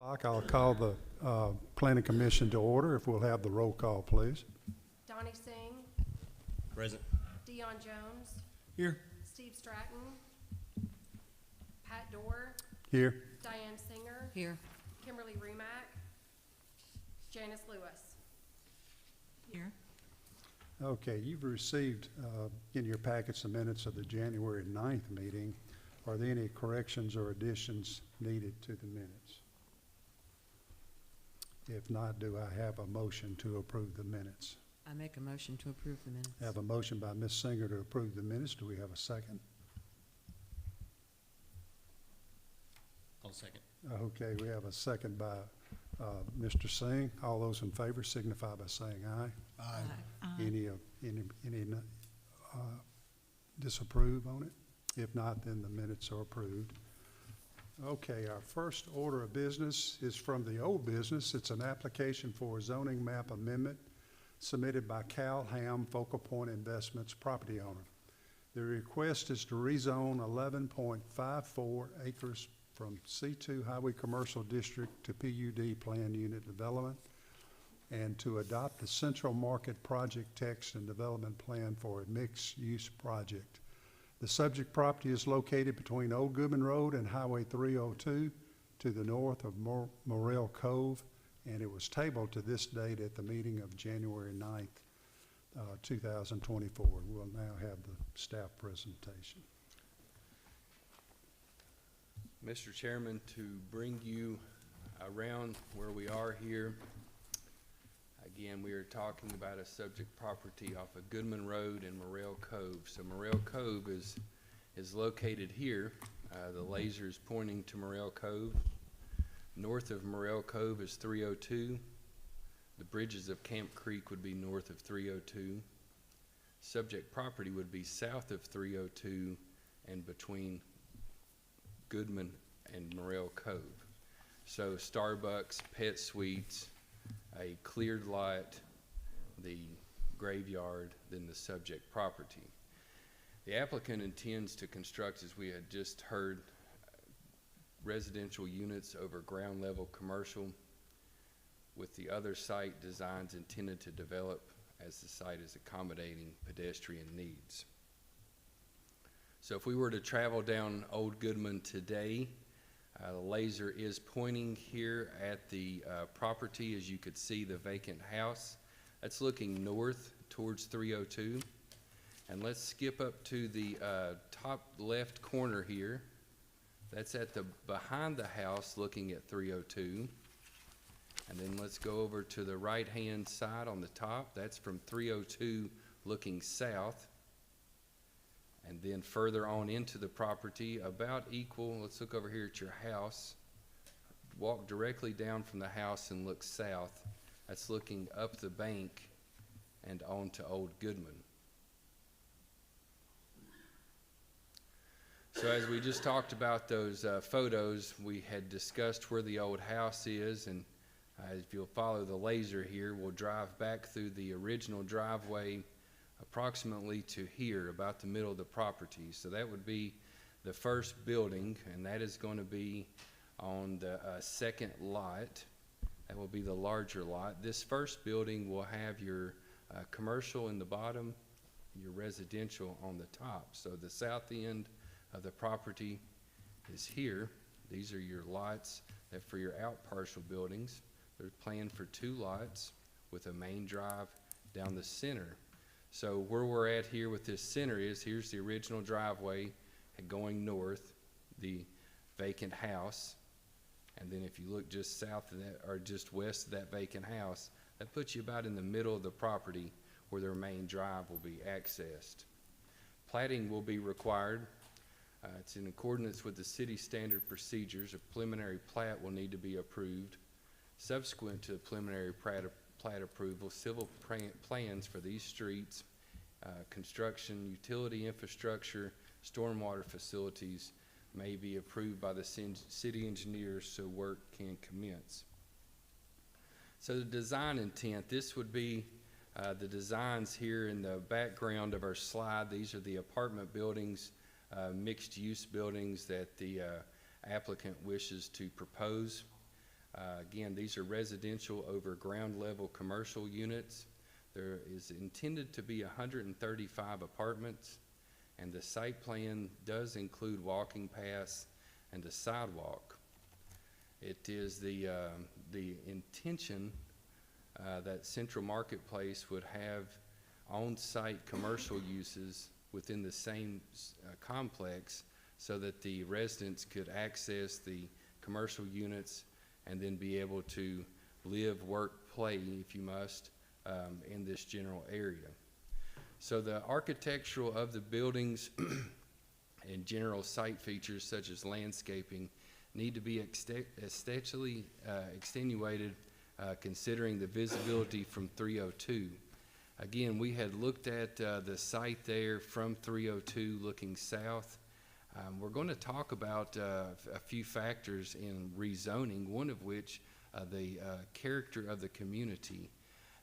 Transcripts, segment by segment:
I'll call the Planning Commission to order, if we'll have the roll call, please. Donnie Singh, Present. Dion Jones, Here. Steve Stratton, Pat Dorr, Here. Diane Singer, Here. Kimberly Remack, Janice Lewis. Here. Okay, you've received in your packets the minutes of the January 9th meeting. Are there any corrections or additions needed to the minutes? If not, do I have a motion to approve the minutes? I make a motion to approve the minutes. I have a motion by Ms. Singer to approve the minutes. Do we have a second? I'll second. Okay, we have a second by Mr. Singh. All those in favor signify by saying aye. Any disapprove on it? If not, then the minutes are approved. Okay, our first order of business is from the old business. It's an application for a zoning map amendment submitted by Cal Ham, Focal Point Investments property owner. The request is to rezone 11.54 acres from C2 Highway Commercial District to PUD Planned Unit Development, and to adopt the Central Market Project Text and Development Plan for a mixed-use project. The subject property is located between Old Goodman Road and Highway 302 to the north of Morrell Cove, and it was tabled to this date at the meeting of January 9th, 2024. We'll now have the staff presentation. Mr. Chairman, to bring you around where we are here, again, we are talking about a subject property off of Goodman Road and Morrell Cove. So Morrell Cove is located here. The laser is pointing to Morrell Cove. North of Morrell Cove is 302. The bridges of Camp Creek would be north of 302. Subject property would be south of 302 and between Goodman and Morrell Cove. So Starbucks, Pet Suites, a cleared lot, the graveyard, then the subject property. The applicant intends to construct, as we had just heard, residential units over ground level commercial, with the other site designs intended to develop as the site is accommodating pedestrian needs. So if we were to travel down Old Goodman today, the laser is pointing here at the property. As you could see, the vacant house. That's looking north towards 302. And let's skip up to the top left corner here. That's at the behind the house looking at 302. And then let's go over to the right-hand side on the top. That's from 302 looking south. And then further on into the property, about equal, let's look over here at your house. Walk directly down from the house and look south. That's looking up the bank and on to Old Goodman. So as we just talked about those photos, we had discussed where the old house is, and if you'll follow the laser here, we'll drive back through the original driveway approximately to here, about the middle of the property. So that would be the first building, and that is going to be on the second lot. That will be the larger lot. This first building will have your commercial in the bottom, your residential on the top. So the south end of the property is here. These are your lots that for your out partial buildings. They're planned for 2 lots with a main drive down the center. So where we're at here with this center is, here's the original driveway going north, the vacant house. And then if you look just south of that, or just west of that vacant house, that puts you about in the middle of the property where their main drive will be accessed. Platting will be required. It's in accordance with the city standard procedures. A preliminary plat will need to be approved. Subsequent to the preliminary plat approval, civil plans for these streets, construction, utility infrastructure, stormwater facilities may be approved by the city engineers so work can commence. So the design intent, this would be the designs here in the background of our slide. These are the apartment buildings, mixed use buildings that the applicant wishes to propose. Again, these are residential over ground level commercial units. There is intended to be 135 apartments, and the site plan does include walking paths and a sidewalk. It is the intention that Central Marketplace would have on-site commercial uses within the same complex so that the residents could access the commercial units and then be able to live, work, play, if you must, in this general area. So the architectural of the buildings and general site features such as landscaping need to be aesthetically extenuated considering the visibility from 302. Again, we had looked at the site there from 302 looking south. We're going to talk about a few factors in rezoning, one of which the character of the community.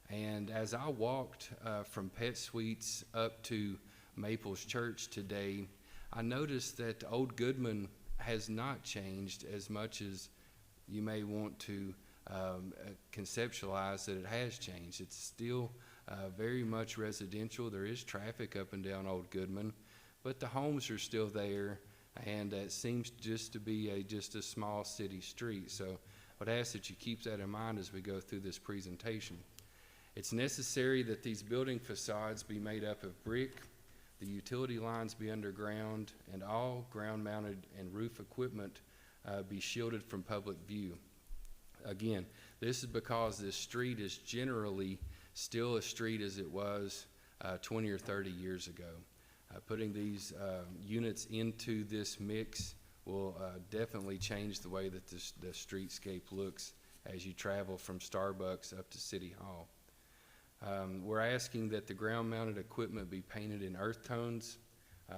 And as I walked from Pet Suites up to Maples Church today, I noticed that Old Goodman has not changed as much as you may want to conceptualize that it has changed. It's still very much residential. There is traffic up and down Old Goodman, but the homes are still there, and it seems just to be just a small city street. So I would ask that you keep that in mind as we go through this presentation. It's necessary that these building facades be made up of brick, the utility lines be underground, and all ground-mounted and roof equipment be shielded from public view. Again, this is because this street is generally still a street as it was 20 or 30 years ago. Putting these units into this mix will definitely change the way that the streetscape looks as you travel from Starbucks up to City Hall. We're asking that the ground-mounted equipment be painted in earth tones,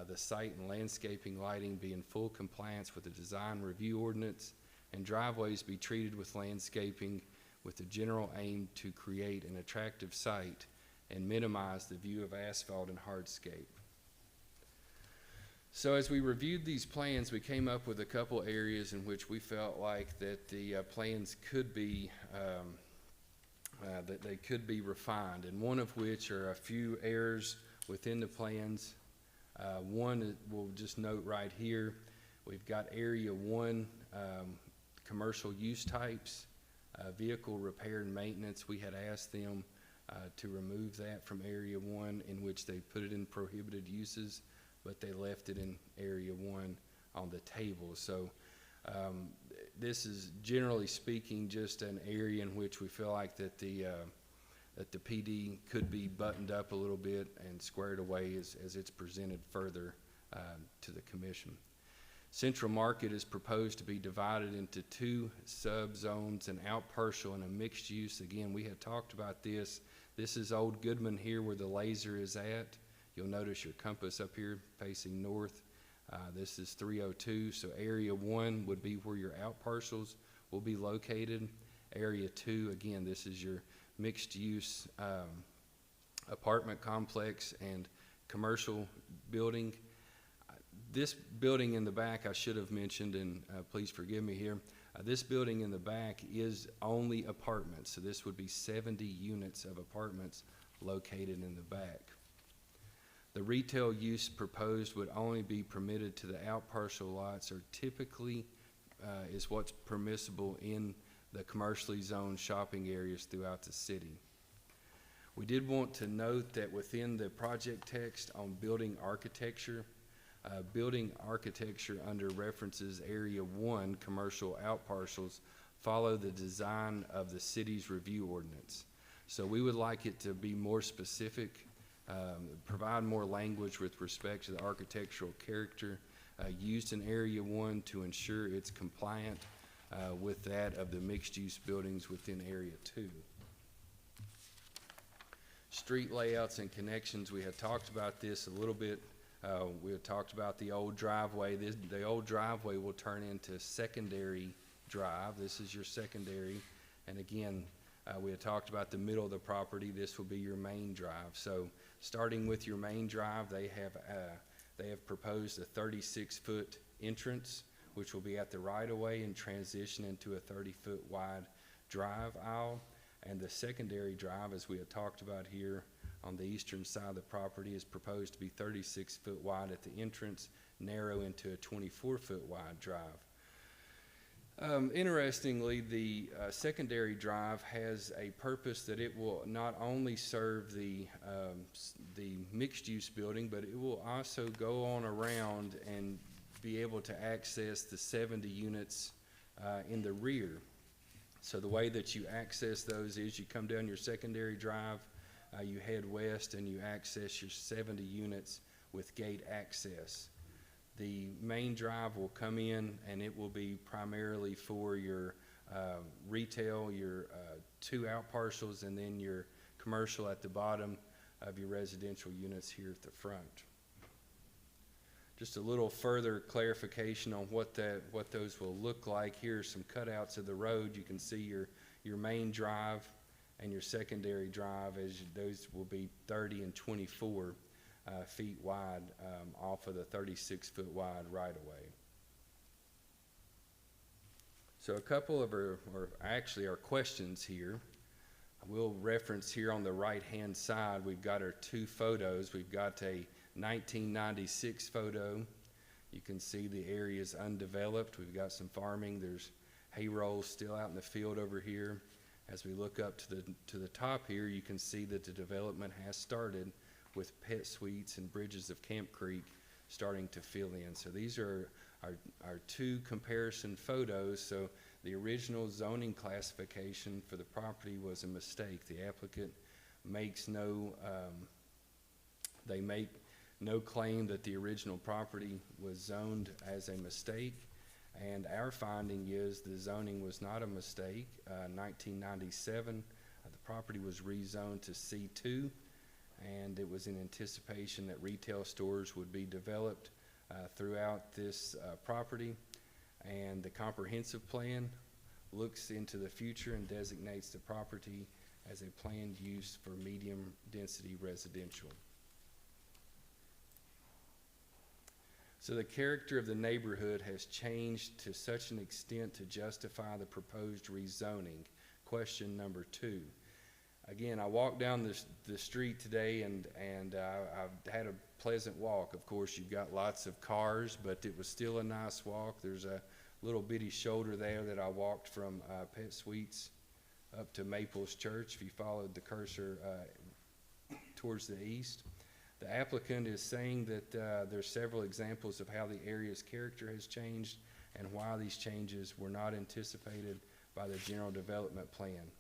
the site and landscaping lighting be in full compliance with the design review ordinance, and driveways be treated with landscaping with the general aim to create an attractive site and minimize the view of asphalt and hardscape. So as we reviewed these plans, we came up with a couple areas in which we felt like that the plans could be that they could be refined, and one of which are a few errors within the plans. One we'll just note right here, we've got Area 1 commercial use types, vehicle repair and maintenance. We had asked them to remove that from Area 1, in which they put it in prohibited uses, but they left it in Area 1 on the table. So this is, generally speaking, just an area in which we feel like that the PD could be buttoned up a little bit and squared away as it's presented further to the commission. Central Market is proposed to be divided into two sub-zones, an out partial and a mixed use. Again, we had talked about this. This is Old Goodman here where the laser is at. You'll notice your compass up here facing north. This is 302, so Area 1 would be where your out parcels will be located. Area 2, again, this is your mixed use apartment complex and commercial building. This building in the back I should have mentioned, and please forgive me here, this building in the back is only apartments, so this would be 70 units of apartments located in the back. The retail use proposed would only be permitted to the out partial lots, or typically is what's permissible in the commercially zoned shopping areas throughout the city. We did want to note that within the project text on building architecture under references Area 1 commercial out parcels follow the design of the city's review ordinance. So we would like it to be more specific, provide more language with respect to the architectural character used in Area 1 to ensure it's compliant with that of the mixed-use buildings within Area 2. Street layouts and connections, we had talked about this a little bit. We had talked about the old driveway. The old driveway will turn into secondary drive. This is your secondary. And again, we had talked about the middle of the property. This will be your main drive. So starting with your main drive, they have proposed a 36-foot entrance which will be at the right-of-way and transition into a 30-foot wide drive aisle. And the secondary drive, as we had talked about here on the eastern side of the property, is proposed to be 36 foot wide at the entrance, narrow into a 24-foot wide drive. Interestingly, the secondary drive has a purpose that it will not only serve the mixed-use building, but it will also go on around and be able to access the 70 units in the rear. So the way that you access those is you come down your secondary drive, you head west, and you access your 70 units with gate access. The main drive will come in, and it will be primarily for your retail, your 2 out parcels, and then your commercial at the bottom of your residential units here at the front. Just a little further clarification on what those will look like. Here are some cutouts of the road. You can see your main drive and your secondary drive, as those will be 30 and 24 feet wide off of the 36-foot wide right-of-way. So a couple of our questions here. We'll reference here on the right-hand side, we've got our 2 photos. We've got a 1996 photo. You can see the area is undeveloped. We've got some farming. There's hay rolls still out in the field over here. As we look up to the top here, you can see that the development has started with pet suites and bridges of Camp Creek starting to fill in. So these are our 2 comparison photos. So the original zoning classification for the property was a mistake. The applicant makes they make no claim that the original property was zoned as a mistake, and our finding is the zoning was not a mistake. 1997, the property was rezoned to C2, and it was in anticipation that retail stores would be developed throughout this property, and the comprehensive plan looks into the future and designates the property as a planned use for medium density residential. So the character of the neighborhood has changed to such an extent to justify the proposed rezoning. Question number 2. Again, I walked down the street today, and I've had a pleasant walk. Of course, you've got lots of cars, but it was still a nice walk. There's a little bitty shoulder there that I walked from Pet Suites up to Maples Church, if you followed the cursor towards the east. The applicant is saying that there's several examples of how the area's character has changed and why these changes were not anticipated by the general development plan.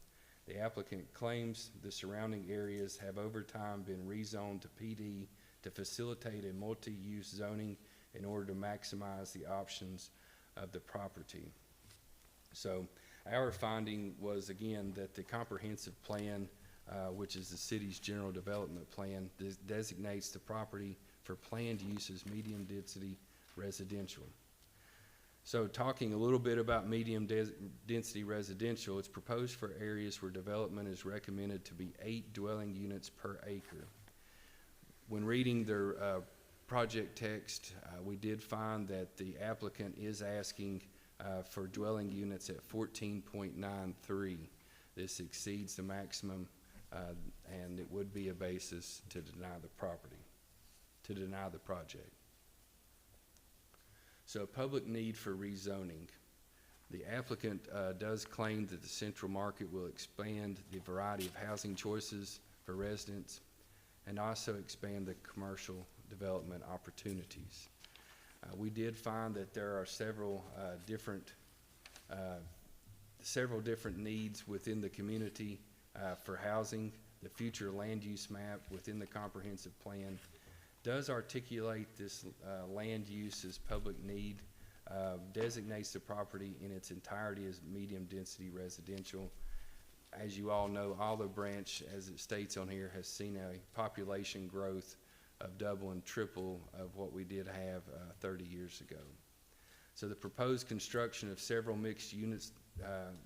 The applicant claims the surrounding areas have over time been rezoned to PD to facilitate a multi-use zoning in order to maximize the options of the property. So our finding was, again, that the comprehensive plan, which is the city's general development plan, designates the property for planned use as medium density residential. So talking a little bit about medium density residential, it's proposed for areas where development is recommended to be 8 dwelling units per acre. When reading their project text, we did find that the applicant is asking for dwelling units at 14.93. This exceeds the maximum, and it would be a basis to deny the project. So public need for rezoning. The applicant does claim that the central market will expand the variety of housing choices for residents and also expand the commercial development opportunities. We did find that there are several different needs within the community for housing. The future land use map within the comprehensive plan does articulate this land use as public need, designates the property in its entirety as medium density residential. As you all know, Olive Branch, as it states on here, has seen a population growth of double and triple of what we did have 30 years ago. So the proposed construction of several mixed units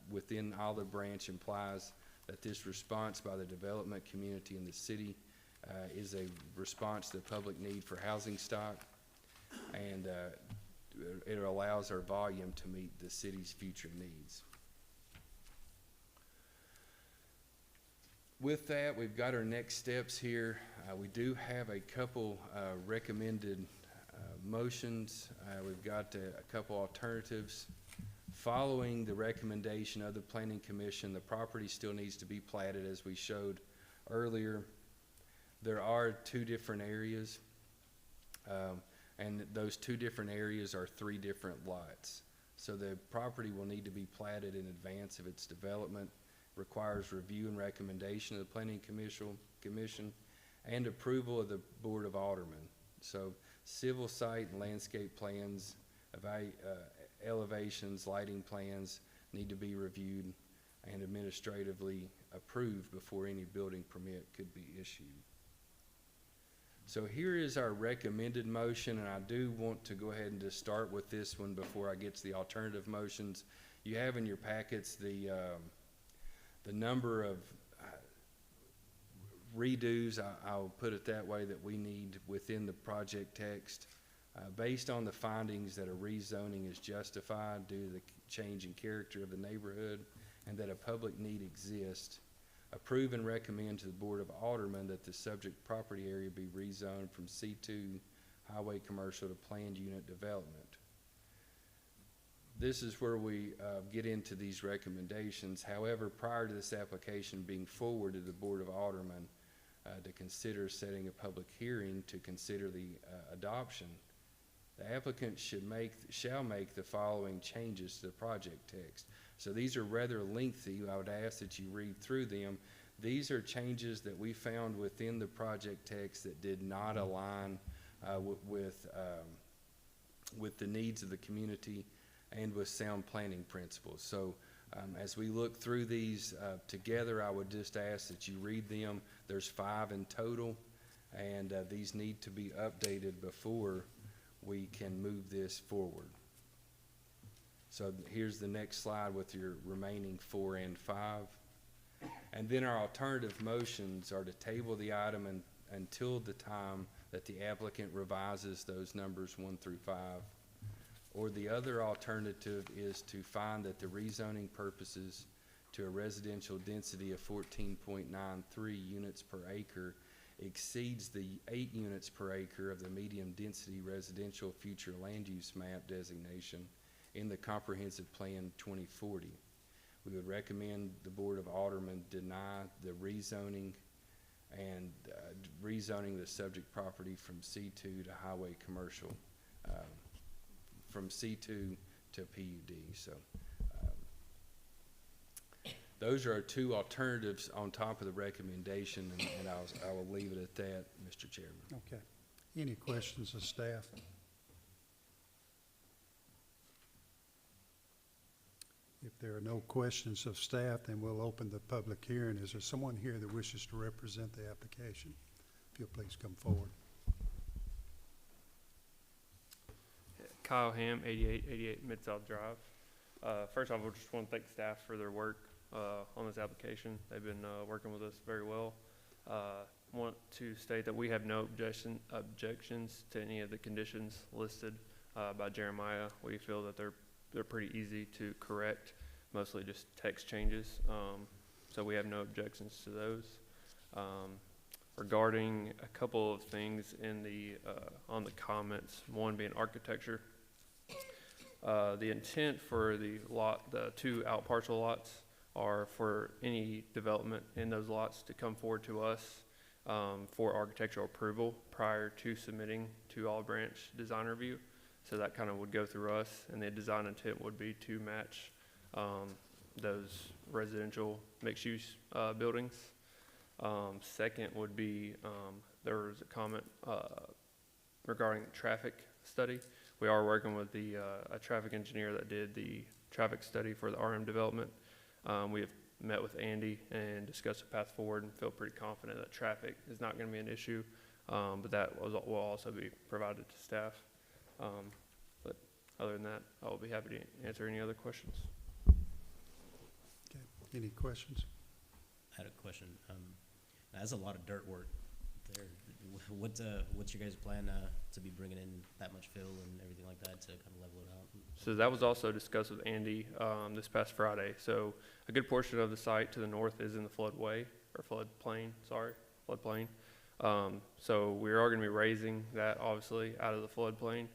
within Olive Branch implies that this response by the development community in the city is a response to the public need for housing stock, and it allows our volume to meet the city's future needs. With that, we've got our next steps here. We do have a couple recommended motions. We've got a couple alternatives. Following the recommendation of the Planning Commission, the property still needs to be platted as we showed earlier. There are two different areas, and those two different areas are 3 different lots. So the property will need to be platted in advance of its development, requires review and recommendation of the Planning Commission and approval of the Board of Aldermen. So civil site and landscape plans, elevations, lighting plans need to be reviewed and administratively approved before any building permit could be issued. So here is our recommended motion, and I do want to go ahead and just start with this one before I get to the alternative motions. You have in your packets the number of redos, I'll put it that way, that we need within the project text. Based on the findings that a rezoning is justified due to the change in character of the neighborhood and that a public need exists, approve and recommend to the Board of Aldermen that the subject property area be rezoned from C2 highway commercial to planned unit development. This is where we get into these recommendations. However, prior to this application being forwarded to the Board of Aldermen to consider setting a public hearing to consider the adoption, the applicant shall make the following changes to the project text. So these are rather lengthy. I would ask that you read through them. These are changes that we found within the project text that did not align with the needs of the community and with sound planning principles. So as we look through these together, I would just ask that you read them. There's 5 in total, and these need to be updated before we can move this forward. So here's the next slide with your remaining 4 and 5. And then our alternative motions are to table the item until the time that the applicant revises those numbers 1 through 5. Or the other alternative is to find that the rezoning purposes to a residential density of 14.93 units per acre exceeds the 8 units per acre of the medium density residential future land use map designation in the Comprehensive Plan 2040. We would recommend the Board of Aldermen deny the rezoning and rezoning the subject property from C2 to highway commercial, from C2 to PUD. So those are our 2 alternatives on top of the recommendation, and I will leave it at that, Mr. Chairman. Okay. Any questions of staff? If there are no questions of staff, then we'll open the public hearing. Is there someone here that wishes to represent the application? If you'll please come forward. Kyle Ham, 8888 Mid-South Drive. First off, I just want to thank staff for their work on this application. They've been working with us very well. Want to state that we have no objections to any of the conditions listed by Jeremiah. We feel that they're pretty easy to correct, mostly just text changes. So we have no objections to those. Regarding a couple of things in the on the comments, one being architecture. The intent for the 2 out parcel lots are for any development in those lots to come forward to us for architectural approval prior to submitting to Olive Branch design review. So that kind of would go through us, and the design intent would be to match those residential mixed-use buildings. Second would be, there was a comment regarding the traffic study. We are working with a traffic engineer that did the traffic study for the RM development. We have met with Andy and discussed the path forward and feel pretty confident that traffic is not going to be an issue, but that will also be provided to staff. But other than that, I will be happy to answer any other questions. Okay. Any questions? I had a question. That's a lot of dirt work there. What's your guys' plan to be bringing in that much fill and everything like that to kind of level it out? So that was also discussed with Andy this past Friday. So a good portion of the site to the north is in the floodway, or floodplain, floodplain. So we are going to be raising that obviously out of the floodplain.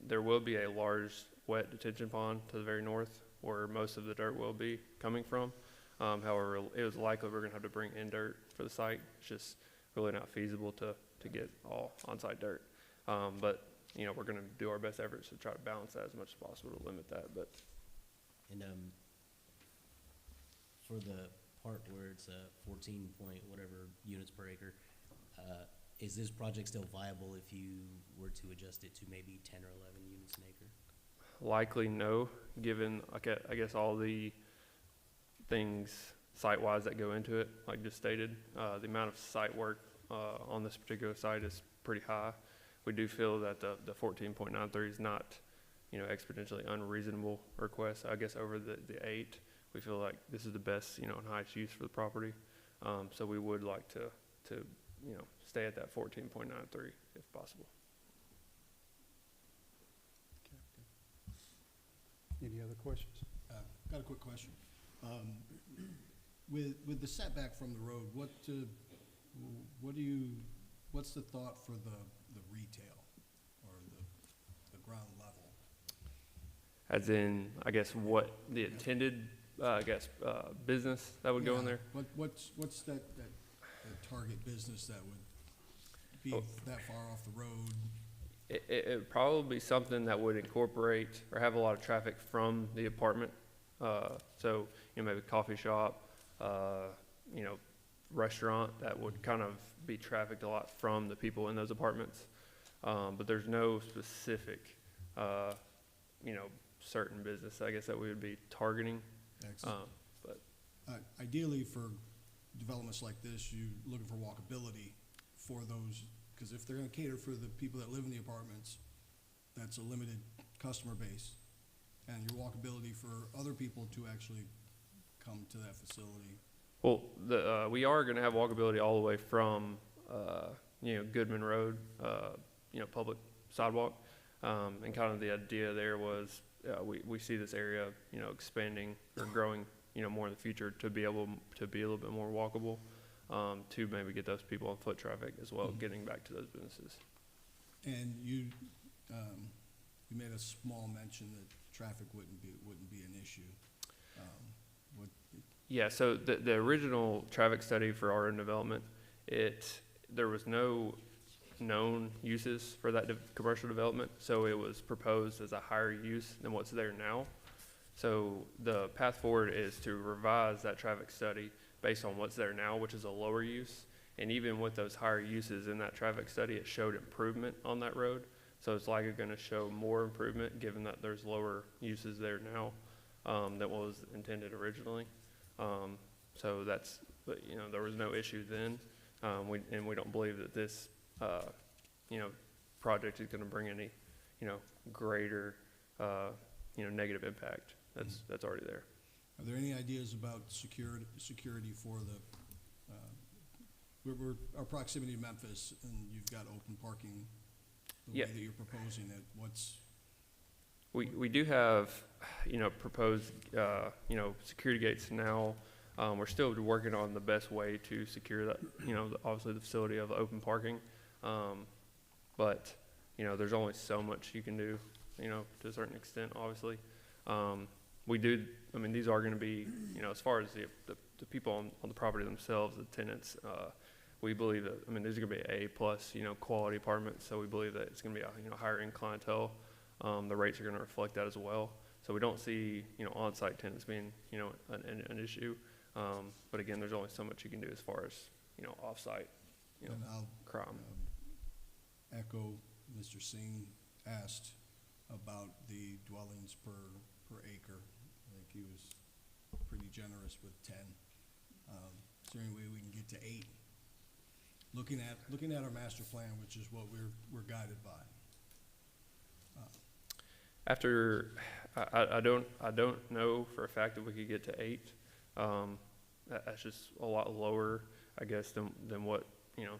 There will be a large wet detention pond to the very north where most of the dirt will be coming from. However, it was likely we're going to have to bring in dirt for the site. It's just really not feasible to get all on-site dirt. But you know, we're going to do our best efforts to try to balance that as much as possible to limit that. But And for the part where it's 14 point whatever units per acre, is this project still viable if you were to adjust it to maybe 10 or 11 units an acre? likely no, given I guess all the things site-wise that go into it, like just stated. The amount of site work on this particular site is pretty high. We do feel that the 14.93 is not, you know, exponentially unreasonable request. I guess over the 8, we feel like this is the best, you know, and highest use for the property. So we would like to you know, stay at that 14.93 if possible. Any other questions? Got a quick question. With the setback from the road, what's the thought for the retail or the ground level? As in, I guess what the intended, business that would go in there? What's that target business that would be that far off the road? It would probably be something that would incorporate or have a lot of traffic from the apartment. So, you know, maybe coffee shop, you know, restaurant that would kind of be trafficked a lot from the people in those apartments. But there's no specific, you know, certain business, I guess, that we would be targeting. Excellent. But Ideally, for developments like this, you're looking for walkability for those, because if they're going to cater for the people that live in the apartments, that's a limited customer base. And your walkability for other people to actually come to that facility. well, we are going to have walkability all the way from, you know, Goodman Road, you know, public sidewalk. And kind of the idea there was we see this area, you know, expanding or growing, you know, more in the future to be able to be a little bit more walkable, to maybe get those people on foot traffic as well, getting back to those businesses. And you made a small mention that traffic wouldn't be an issue. Yeah, so the original traffic study for our own development, there was no known uses for that commercial development, so it was proposed as a higher use than what's there now. So the path forward is to revise that traffic study based on what's there now, which is a lower use. And even with those higher uses in that traffic study, it showed improvement on that road. So it's likely going to show more improvement given that there's lower uses there now than what was intended originally. So that's, but you know, there was no issue then. And we don't believe that this, you know, project is going to bring any, you know, greater, you know, negative impact. That's already there. Are there any ideas about security for the, our proximity to Memphis, and you've got open parking the Yeah. way that you're proposing it, We do have, you know, proposed, you know, security gates now. We're still working on the best way to secure that, you know, obviously the facility of open parking. But, you know, there's only so much you can do, you know, to a certain extent, obviously. I mean, these are going to be, you know, as far as the people on the property themselves, the tenants, we believe that, I mean, these are going to be A+, you know, quality apartments. So we believe that it's going to be a, you know, higher end clientele. The rates are going to reflect that as well. So we don't see, you know, on-site tenants being, you know, an issue. But again, there's only so much you can do as far as, you know, off-site, you know, and I'll crime. echo Mr. Singh asked about the dwellings per acre. I think he was pretty generous with 10. Is there any way we can get to 8? Looking at our master plan, which is what we're guided by. After, I don't know for a fact that we could get to 8. That's just a lot lower, I guess, than what, you know,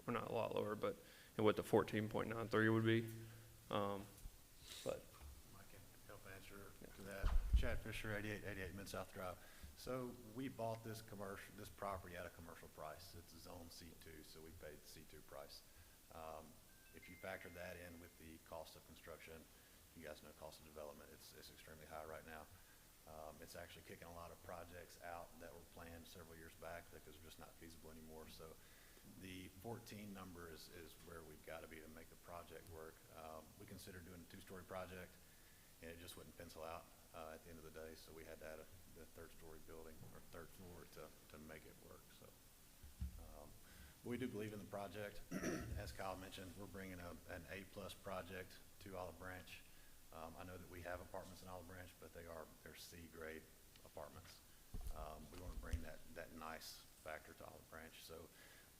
or not a lot lower, but what the 14.93 would be. But I can help answer to that. Chad Fisher, 8888 Mid-South Drive. So we bought this property at a commercial price. It's a zone C2, so we paid the C2 price. If you factor that in with the cost of construction, you guys know cost of development, it's extremely high right now. It's actually kicking a lot of projects out that were planned several years back because they're just not feasible anymore. So the 14 number is where we've got to be to make the project work. We considered doing a 2-story project, and it just wouldn't pencil out at the end of the day. So we had to add the 3rd-story building or 3rd floor to make it work. So we do believe in the project. As Kyle mentioned, we're bringing an A-plus project to Olive Branch. I know that we have apartments in Olive Branch, but they're C-grade apartments. We want to bring that nice factor to Olive Branch so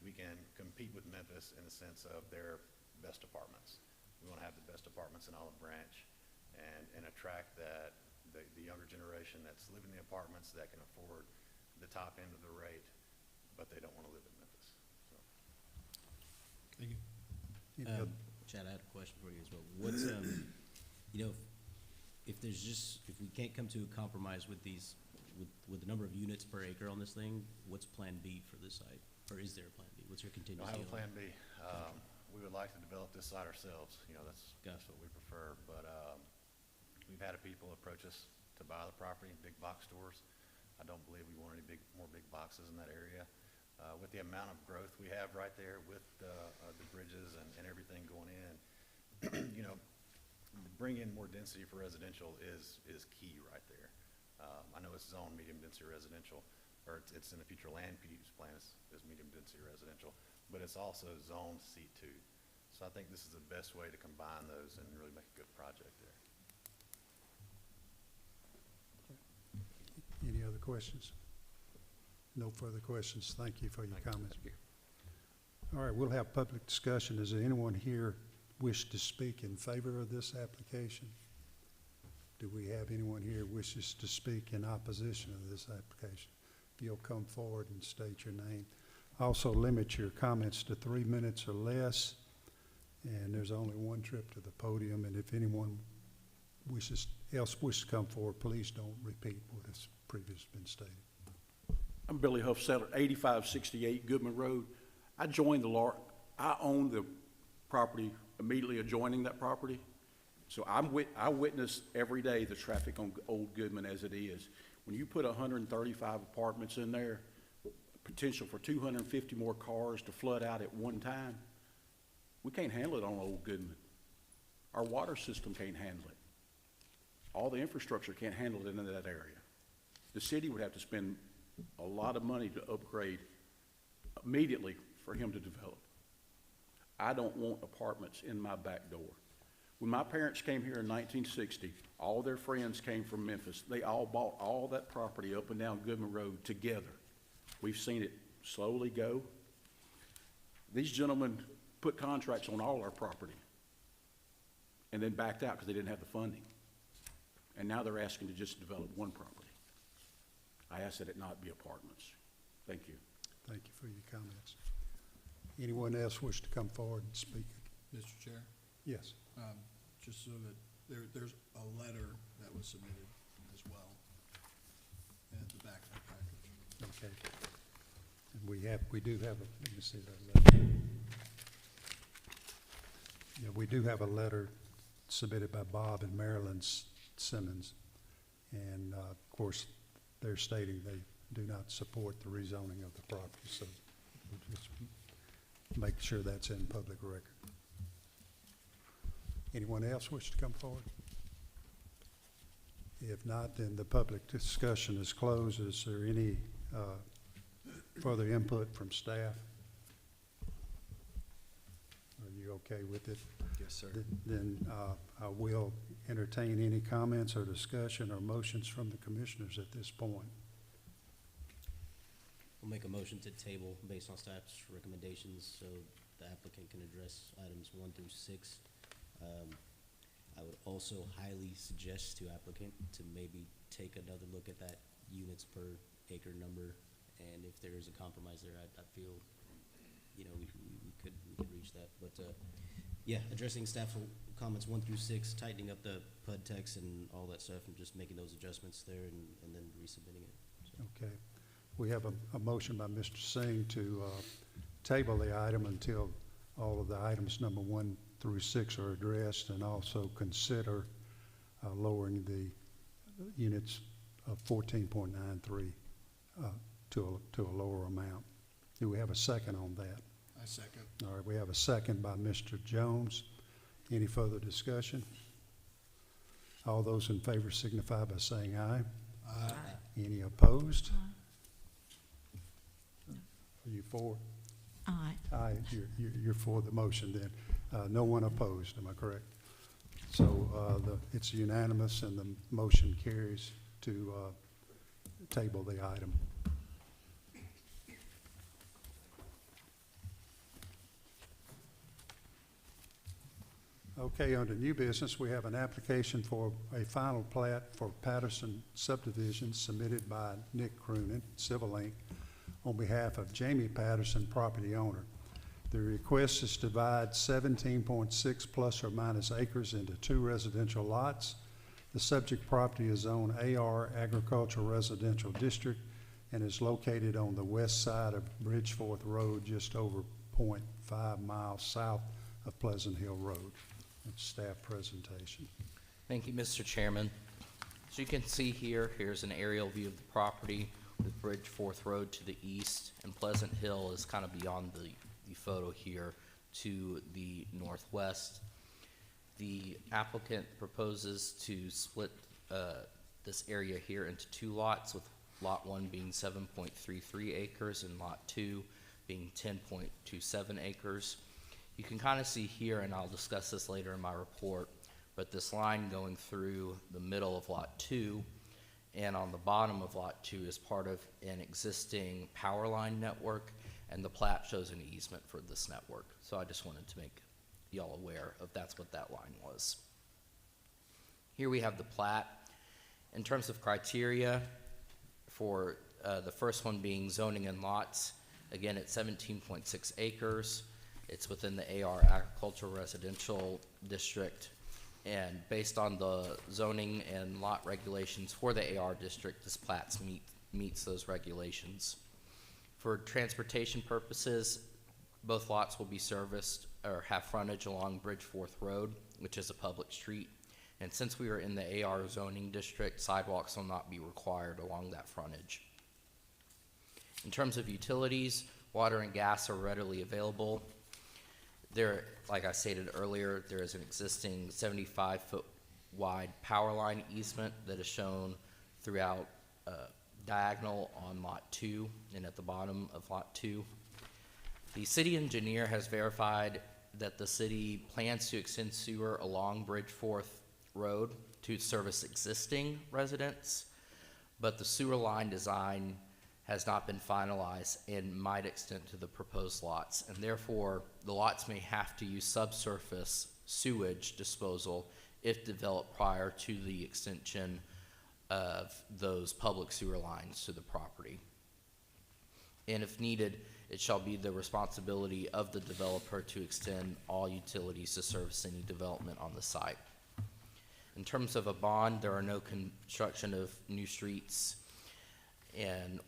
we can compete with Memphis in the sense of their best apartments. We want to have the best apartments in Olive Branch and attract the younger generation that's living in the apartments that can afford the top end of the rate, but they don't want to live in Memphis. So. Thank you. Any other- Chad, I had a question for you as well. What's, you know, if we can't come to a compromise with with the number of units per acre on this thing, what's plan B for this site? Or is there a plan B? What's your We contingency? don't have a on plan B. We would like to develop this site ourselves. You know, that's what we prefer. But we've had people approach us to buy the property, big box stores. I don't believe we want any more big boxes in that area. With the amount of growth we have right there with the bridges and everything going in, you know, bring in more density for residential is key right there. I know it's zone medium density residential, or it's in the future land use plan is medium density residential, but it's also zone C2. So I think this is the best way to combine those and really make a good project there. Any other questions? No further questions. Thank you for your comments. All right, we'll have public discussion. Does anyone here wish to speak in favor of this application? Do we have anyone here wishes to speak in opposition of this application? If you'll come forward and state your name. Also limit your comments to 3 minutes or less, and there's only one trip to the podium, and if anyone else wishes to come forward, please don't repeat what has previously been stated. I'm Billy Huffsetter, 8568 Goodman Road. I own the property immediately adjoining that property. So I witness every day the traffic on Old Goodman as it is. When you put 135 apartments in there, potential for 250 more cars to flood out at one time, we can't handle it on Old Goodman. Our water system can't handle it. All the infrastructure can't handle it in that area. The city would have to spend a lot of money to upgrade immediately for him to develop. I don't want apartments in my back door. When my parents came here in 1960, all their friends came from Memphis. They all bought all that property up and down Goodman Road together. We've seen it slowly go. These gentlemen put contracts on all our property and then backed out because they didn't have the funding. And now they're asking to just develop one property. I ask that it not be apartments. Thank you. Thank you for your comments. Anyone else wish to come forward and speak? Mr. Chair, Yes. just so that there's a letter that was submitted as well at the back of the package. Okay. And we do have a, let me see that letter. Yeah, we do have a letter submitted by Bob and Marilyn Simmons. And, of course, they're stating they do not support the rezoning of the property, so we'll just make sure that's in public record. Anyone else wish to come forward? If not, then the public discussion is closed. Is there any further input from staff? Are you okay with it? Yes, sir. Then I will entertain any comments or discussion or motions from the commissioners at this point. We'll make a motion to table based on staff's recommendations so the applicant can address items 1 through 6. I would also highly suggest to applicant to maybe take another look at that units per acre number, and if there is a compromise there, I feel you know, we could reach that. But, yeah, addressing staff comments 1 through 6, tightening up the PUD text and all that stuff, and just making those adjustments there and then resubmitting it. So. Okay. We have a motion by Mr. Singh to table the item until all of the items number 1 through 6 are addressed, and also consider lowering the units of 14.93 to a lower amount. Do we have a second on that? I second. All right, we have a second by Mr. Jones. Any further discussion? All those in favor signify by saying aye. Aye. Any opposed? Are you for? Aye. Aye, you're for the motion then. No one opposed, am I correct? So it's unanimous and the motion carries to table the item. Okay, under new business, we have an application for a final plat for Patterson subdivision submitted by Nick Croonin, Civil Inc., on behalf of Jamie Patterson, property owner. The request is to divide 17.6 plus or minus acres into 2 residential lots. The subject property is on AR Agricultural Residential District and is located on the west side of Bridgeforth Road, just over 0.5 miles south of Pleasant Hill Road. Staff presentation. Thank you, Mr. Chairman. As you can see here, here's an aerial view of the property with Bridgeforth Road to the east, and Pleasant Hill is kind of beyond the photo here to the northwest. The applicant proposes to split this area here into 2 lots, with lot 1 being 7.33 acres and lot 2 being 10.27 acres. You can kind of see here, and I'll discuss this later in my report, but this line going through the middle of lot 2 and on the bottom of lot 2 is part of an existing power line network, and the plat shows an easement for this network. So I just wanted to make y'all aware of that's what that line was. Here we have the plat. In terms of criteria for the first one being zoning and lots, again, it's 17.6 acres. It's within the AR Agricultural Residential District, and based on the zoning and lot regulations for the AR district, this plat meets those regulations. For transportation purposes, both lots will be serviced or have frontage along Bridgeforth Road, which is a public street, and since we are in the AR zoning district, sidewalks will not be required along that frontage. In terms of utilities, water and gas are readily available. There, like I stated earlier, there is an existing 75-foot wide power line easement that is shown throughout diagonal on lot 2 and at the bottom of lot 2. The city engineer has verified that the city plans to extend sewer along Bridgeforth Road to service existing residents, but the sewer line design has not been finalized and might extend to the proposed lots, and therefore the lots may have to use subsurface sewage disposal if developed prior to the extension of those public sewer lines to the property. And if needed, it shall be the responsibility of the developer to extend all utilities to service any development on the site. In terms of a bond, there are no construction of new streets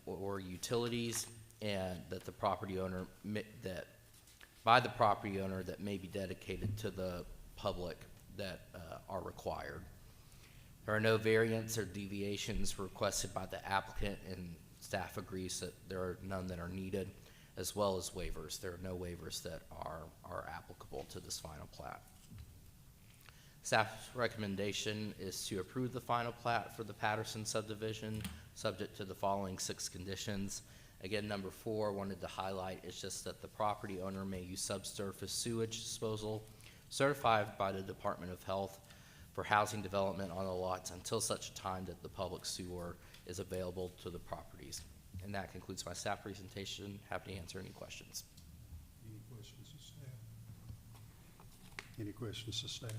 or utilities, and that the property owner that may be dedicated to the public that are required. There are no variants or deviations requested by the applicant, and staff agrees that there are none that are needed, as well as waivers. There are no waivers that are applicable to this final plat. Staff's recommendation is to approve the final plat for the Patterson subdivision, subject to the following 6 conditions. Again, number 4, wanted to highlight, is just that the property owner may use subsurface sewage disposal certified by the Department of Health for housing development on the lots until such a time that the public sewer is available to the properties. And that concludes my staff presentation. Happy to answer any questions. Any questions of staff? Any questions of staff?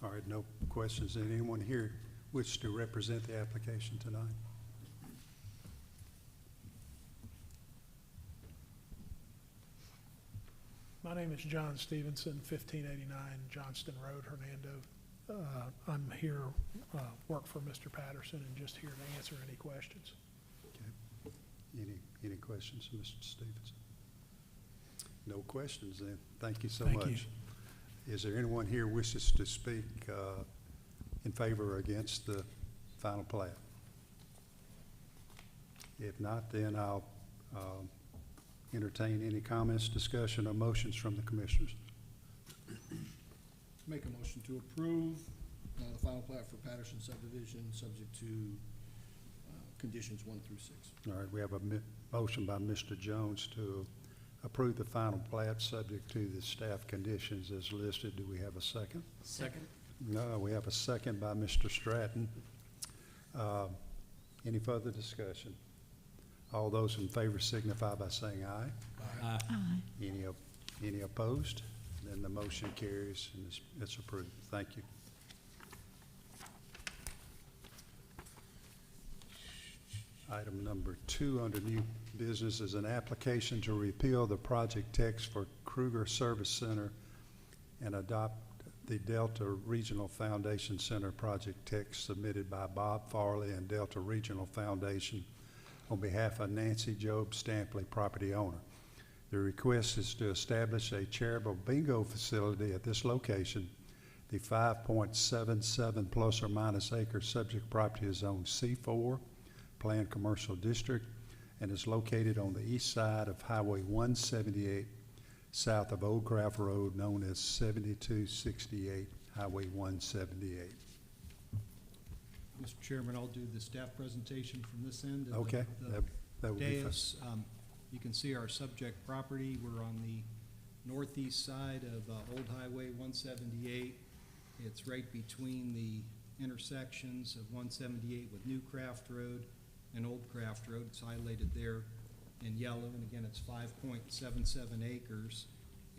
All right, no questions. Anyone here wish to represent the application tonight? My name is John Stevenson, 1589 Johnston Road, Hernando. I'm here, work for Mr. Patterson, and just here to answer any questions. Okay. Any questions, Mr. Stevenson? No questions then. Thank you so Thank much. Is there anyone here wishes to speak in favor or against the final plat? If not, then I'll entertain any comments, discussion, or motions from the commissioners. Make a motion to approve the final plat for Patterson subdivision, subject to conditions 1 through 6. All right, we have a motion by Mr. Jones to approve the final plat, subject to the staff conditions as listed. Do we have a second? Second. No, we have a second by Mr. Stratton. Any further discussion? All those in favor signify by saying aye. Aye. Any opposed? Then the motion carries and it's approved. Thank you. Item number 2 under new business is an application to repeal the project text for Kruger Service Center and adopt the Delta Regional Foundation Center project text submitted by Bob Farley and Delta Regional Foundation on behalf of Nancy Job Stampley, property owner. The request is to establish a charitable bingo facility at this location. The 5.77 plus or minus acre subject property is zone C4, planned commercial district, and is located on the east side of Highway 178, south of Old Craft Road, known as 7268 Highway 178. Mr. Chairman, I'll do the staff presentation from this end. of Okay, the that would be fine. dais. You can see our subject property. We're on the northeast side of Old Highway 178. It's right between the intersections of 178 with New Craft Road and Old Craft Road. It's highlighted there in yellow, and again, it's 5.77 acres.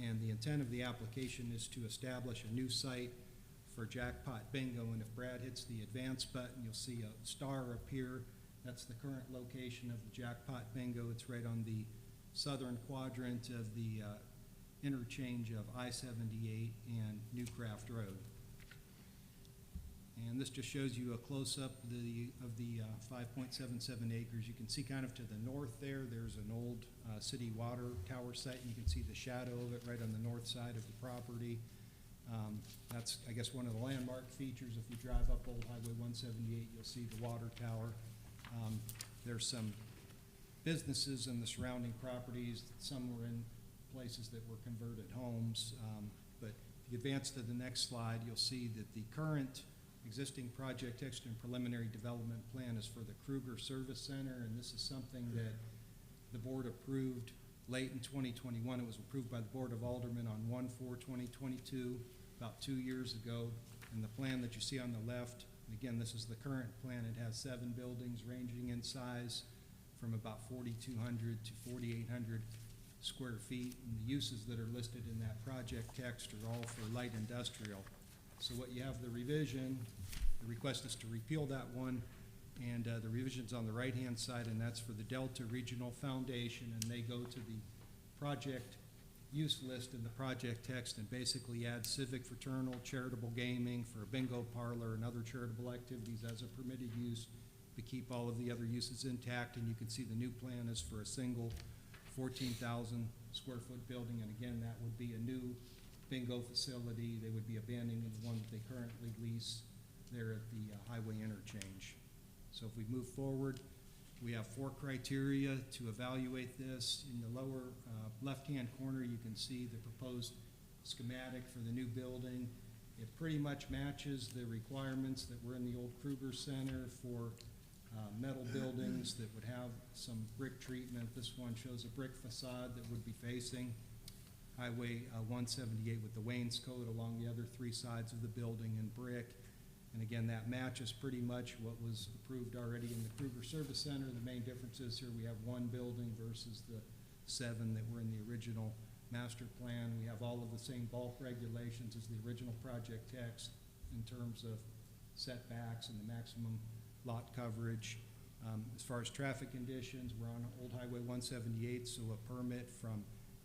And the intent of the application is to establish a new site for jackpot bingo, and if Brad hits the advance button, you'll see a star appear. That's the current location of the jackpot bingo. It's right on the southern quadrant of the interchange of I-78 and New Craft Road. And this just shows you a close-up of the 5.77 acres. You can see kind of to the north there's an old city water tower site, and you can see the shadow of it right on the north side of the property. That's, I guess, one of the landmark features. If you drive up Old Highway 178, you'll see the water tower. There's some businesses in the surrounding properties. Some were in places that were converted homes. But if you advance to the next slide, you'll see that the current existing project text and preliminary development plan is for the Kruger Service Center, and this is something that the board approved late in 2021. It was approved by the Board of Aldermen on 1/4/2022, about 2 years ago. And the plan that you see on the left, again, this is the current plan. It has 7 buildings ranging in size from about 4,200 to 4,800 square feet. And the uses that are listed in that project text are all for light industrial. So what you have the revision, the request is to repeal that one, and the revision's on the right-hand side, and that's for the Delta Regional Foundation, and they go to the project use list in the project text and basically add civic, fraternal, charitable gaming for a bingo parlor and other charitable activities as a permitted use, but keep all of the other uses intact. And you can see the new plan is for a single 14,000 square foot building, and again, that would be a new bingo facility. They would be abandoning the one that they currently lease there at the highway interchange. So if we move forward, we have 4 criteria to evaluate this. In the lower left-hand corner, you can see the proposed schematic for the new building. It pretty much matches the requirements that were in the old Kruger Center for metal buildings that would have some brick treatment. This one shows a brick facade that would be facing Highway 178 with the wainscot along the other 3 sides of the building in brick. And again, that matches pretty much what was approved already in the Kruger Service Center. The main difference is here we have 1 building versus the 7 that were in the original master plan. We have all of the same bulk regulations as the original project text in terms of setbacks and the maximum lot coverage. As far as traffic conditions, we're on Old Highway 178, so a permit from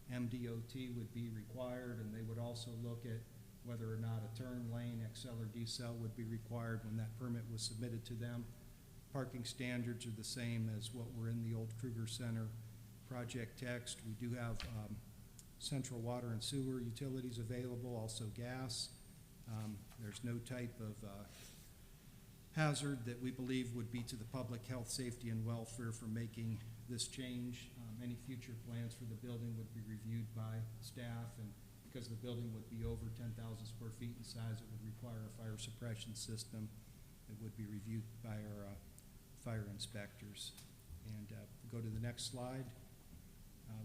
MDOT would be required, and they would also look at whether or not a turn lane, XL or decel would be required when that permit was submitted to them. Parking standards are the same as what were in the old Kruger Center project text. We do have central water and sewer utilities available, also gas. There's no type of hazard that we believe would be to the public health, safety, and welfare for making this change. Any future plans for the building would be reviewed by staff, and because the building would be over 10,000 square feet in size, it would require a fire suppression system. It would be reviewed by our fire inspectors. And go to the next slide.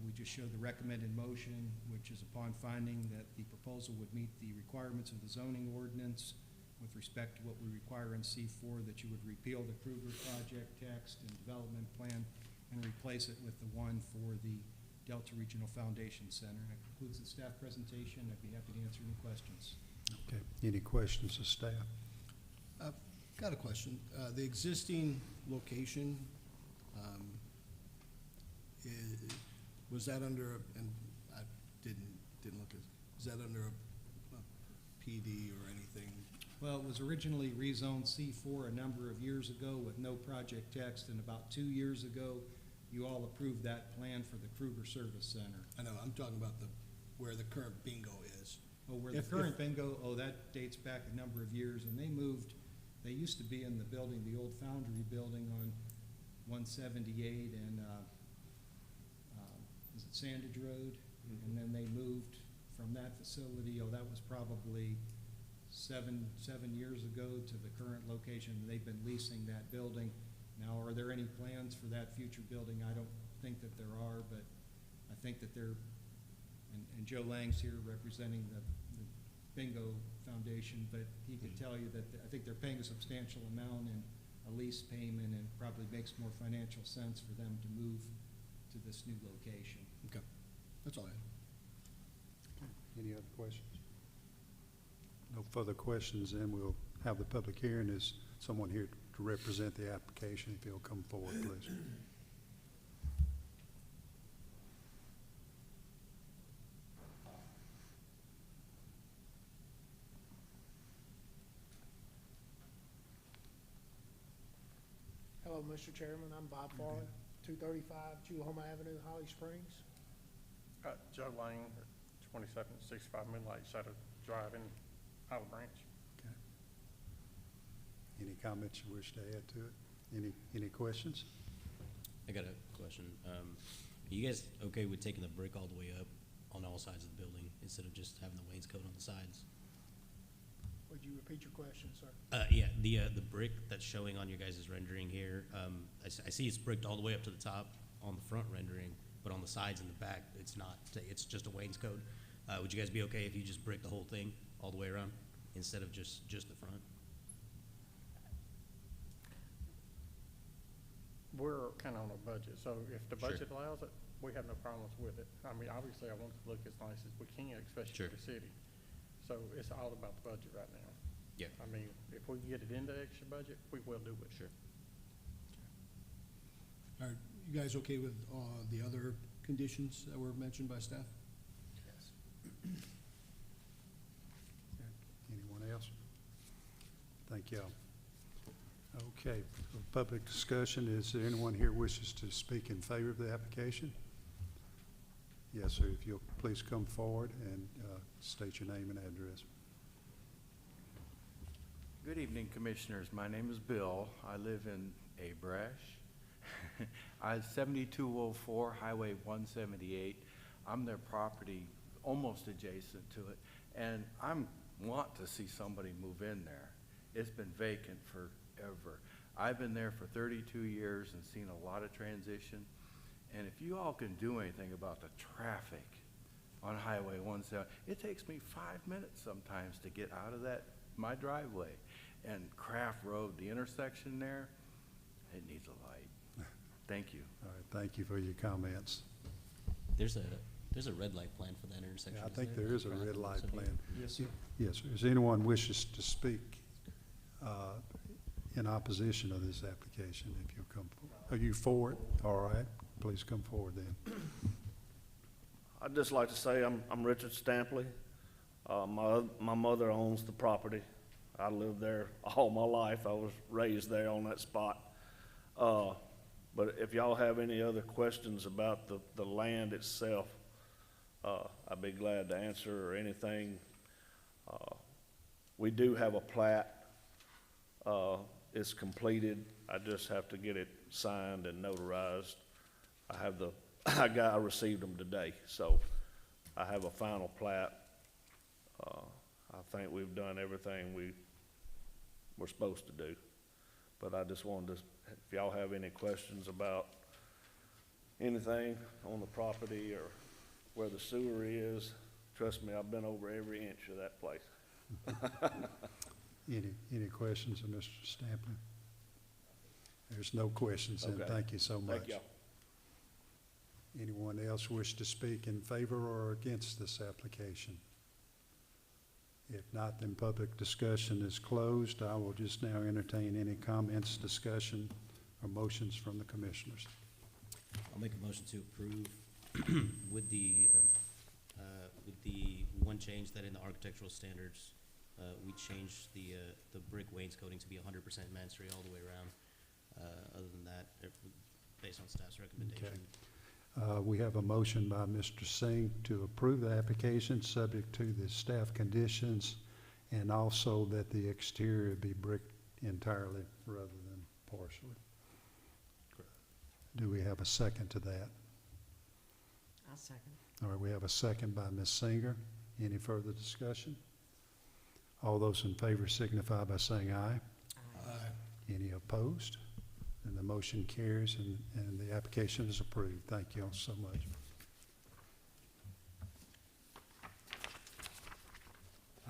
We just show the recommended motion, which is upon finding that the proposal would meet the requirements of the zoning ordinance with respect to what we require in C4, that you would repeal the Kruger project text and development plan and replace it with the one for the Delta Regional Foundation Center. That concludes the staff presentation. I'd be happy to answer any questions. Okay, any questions of staff? Got a question. The existing location, was that under, and I didn't look at, is that under a PD or anything? Well, it was originally rezoned C4 a number of years ago with no project text, and about 2 years ago, you all approved that plan for the Kruger Service Center. I know, I'm talking about where the current bingo is. Oh, where the current bingo, that dates back a number of years, and they moved, they used to be in the building, the old foundry building on 178 and, is it Sandage Road? And then they moved from that facility, that was probably seven years ago, to the current location. They've been leasing that building. Now, are there any plans for that future building? I don't think that there are, but I think that they're, and Joe Lang's here representing the Bingo Foundation, but he could tell you that I think they're paying a substantial amount in a lease payment, and it probably makes more financial sense for them to move to this new location. Okay, that's all I have. Any other questions? No further questions, then we'll have the public hearing. Is someone here to represent the application? If you'll come forward, please. Hello, Mr. Chairman. I'm Bob Farley, 235 Chulahoma Avenue, Holly Springs. Joe Lane, 2765 Moonlight Shadow Drive in Olive Branch. Okay. Any comments you wish to add to it? Any questions? I got a question. Are you guys okay with taking the brick all the way up on all sides of the building instead of just having the wainscot on the sides? Would you repeat your question, sir? Yeah, the brick that's showing on your guys' rendering here, I see it's bricked all the way up to the top on the front rendering, but on the sides and the back, it's not. It's just a wainscot. Would you guys be okay if you just brick the whole thing all the way around instead of just the front? We're kind of on a budget, so if the Sure. budget allows it, we have no problems with it. I mean, obviously, I want it to look as nice as we can, especially Sure. for the city. So it's all about the budget right now. Yeah. I mean, if we can get it into extra budget, we will do it. Sure. Are you guys okay with the other conditions that were mentioned by staff? Yes. Anyone else? Thank y'all. Okay, for public discussion, is there anyone here wishes to speak in favor of the application? Yes, sir, if you'll please come forward and state your name and address. Good evening, Commissioners. My name is Bill. I live in Brach. I 7204 Highway 178. I'm their property, almost adjacent to it, and I want to see somebody move in there. It's been vacant forever. I've been there for 32 years and seen a lot of transition. And if you all can do anything about the traffic on Highway 170, it takes me 5 minutes sometimes to get out of my driveway. And Craft Road, the intersection there, it needs a light. Thank you. All right, thank you for your comments. There's a red light plan for that intersection. Yeah, I isn't think there is a Right, red light 178? plan. Yes, sir. Yes, sir. Is anyone wishes to speak in opposition of this application? If you'll come forward. Are you for it? All right, please come forward then. I'd just like to say I'm Richard Stampley. My mother owns the property. I lived there all my life. I was raised there on that spot. But if y'all have any other questions about the land itself, I'd be glad to answer, or anything. We do have a plat. It's completed. I just have to get it signed and notarized. I received them today, so I have a final plat. I think we've done everything we're supposed to do. But I just wanted to, if y'all have any questions about anything on the property or where the sewer is, trust me, I've been over every inch of that place. Any questions of Mr. Stampley? There's no questions, and Okay. thank you so much. Thank y'all. Anyone else wish to speak in favor or against this application? If not, then public discussion is closed. I will just now entertain any comments, discussion, or motions from the commissioners. I'll make a motion to approve with the one change that in the architectural standards, we changed the brick wainscoting to be 100% masonry all the way around. Other than that, based on staff's recommendation. We have a motion by Mr. Singh to approve the application, subject to the staff conditions, and also that the exterior be bricked entirely rather than partially. Do we have a second to that? I'll second. All right, we have a second by Ms. Singer. Any further discussion? All those in favor signify by saying aye. Aye. Any opposed? And the motion carries, and the application is approved. Thank you all so much.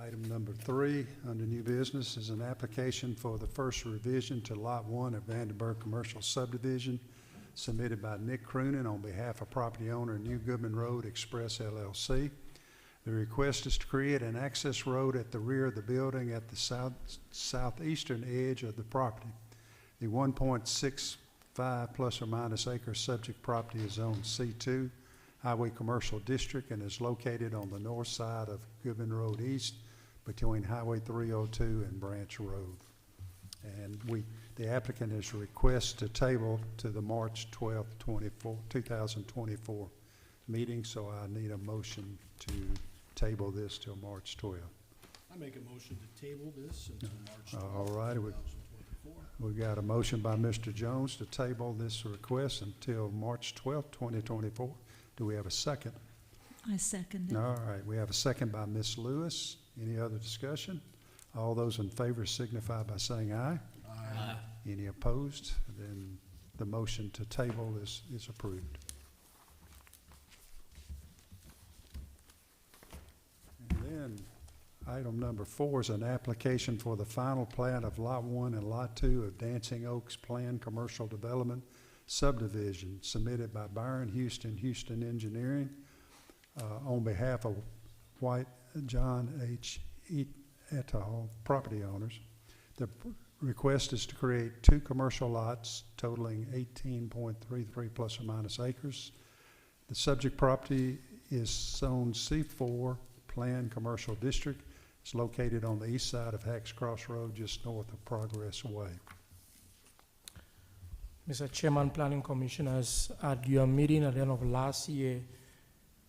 Item number 3 under new business is an application for the first revision to Lot 1 of Vandenberg Commercial Subdivision submitted by Nick Croonin on behalf of property owner New Goodman Road Express LLC. The request is to create an access road at the rear of the building at the southeastern edge of the property. The 1.65 plus or minus acre subject property is zoned C2, Highway Commercial District, and is located on the north side of Goodman Road East between Highway 302 and Branch Road. And the applicant has requested to table to the March 12th, 2024 meeting, so I need a motion to table this till March 12th. I make a motion to table this until March 12th, All right, 2024. We've got a motion by Mr. Jones to table this request until March 12th, 2024. Do we have a second? I second it. All right, we have a second by Ms. Lewis. Any other discussion? All those in favor signify by saying aye. Aye. Any opposed? Then the motion to table is approved. And then item number 4 is an application for the final plat of Lot 1 and Lot 2 of Dancing Oaks Planned Commercial Development Subdivision submitted by Byron Houston Engineering on behalf of White John H. et al. Property owners. The request is to create 2 commercial lots totaling 18.33 plus or minus acres. The subject property is zone C4 Planned Commercial District. It's located on the east side of Hacks Cross Road, just north of Progress Way. Mr. Chairman, Planning Commissioners, at your meeting at the end of last year,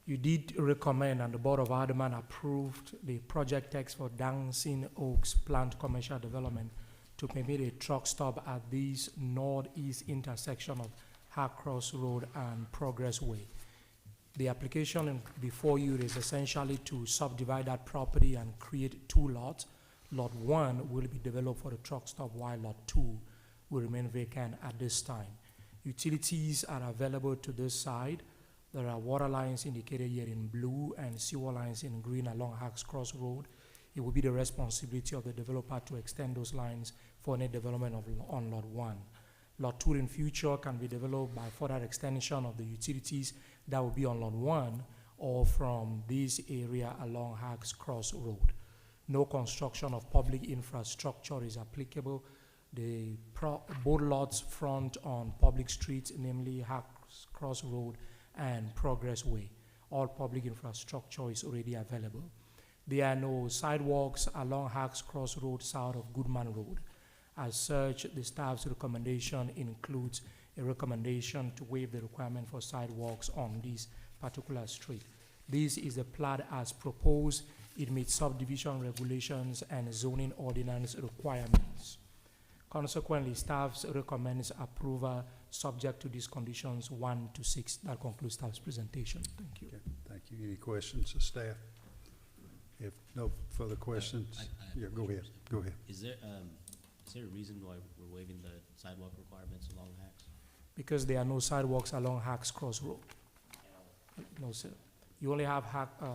you did recommend and the Board of Aldermen approved the project text for Dancing Oaks Planned Commercial Development to permit a truck stop at this northeast intersection of Hacks Cross Road and Progress Way. The application before you is essentially to subdivide that property and create 2 lots. Lot 1 will be developed for the truck stop, while Lot 2 will remain vacant at this time. Utilities are available to this side. There are water lines indicated here in blue and sewer lines in green along Hacks Cross Road. It will be the responsibility of the developer to extend those lines for any development on Lot 1. Lot 2 in future can be developed by further extension of the utilities that will be on Lot 1 or from this area along Hacks Cross Road. No construction of public infrastructure is applicable. Both lots front on public streets, namely Hacks Cross Road and Progress Way. all public infrastructure is already available. There are no sidewalks along Hacks Cross Road south of Goodman Road. As such, the staff's recommendation includes a recommendation to waive the requirement for sidewalks on this particular street. This is the plat as proposed. It meets subdivision regulations and zoning ordinance requirements. Consequently, staff recommends approval subject to these conditions 1 to 6. That concludes staff's presentation. Thank you. Okay, thank you. Any questions of staff? If no further questions, I yeah, have a go question, ahead, sir. go ahead. Is there a reason why we're waiving the sidewalk requirements along Hacks? Because there are no sidewalks along Hacks Cross Road. No, sir. You only have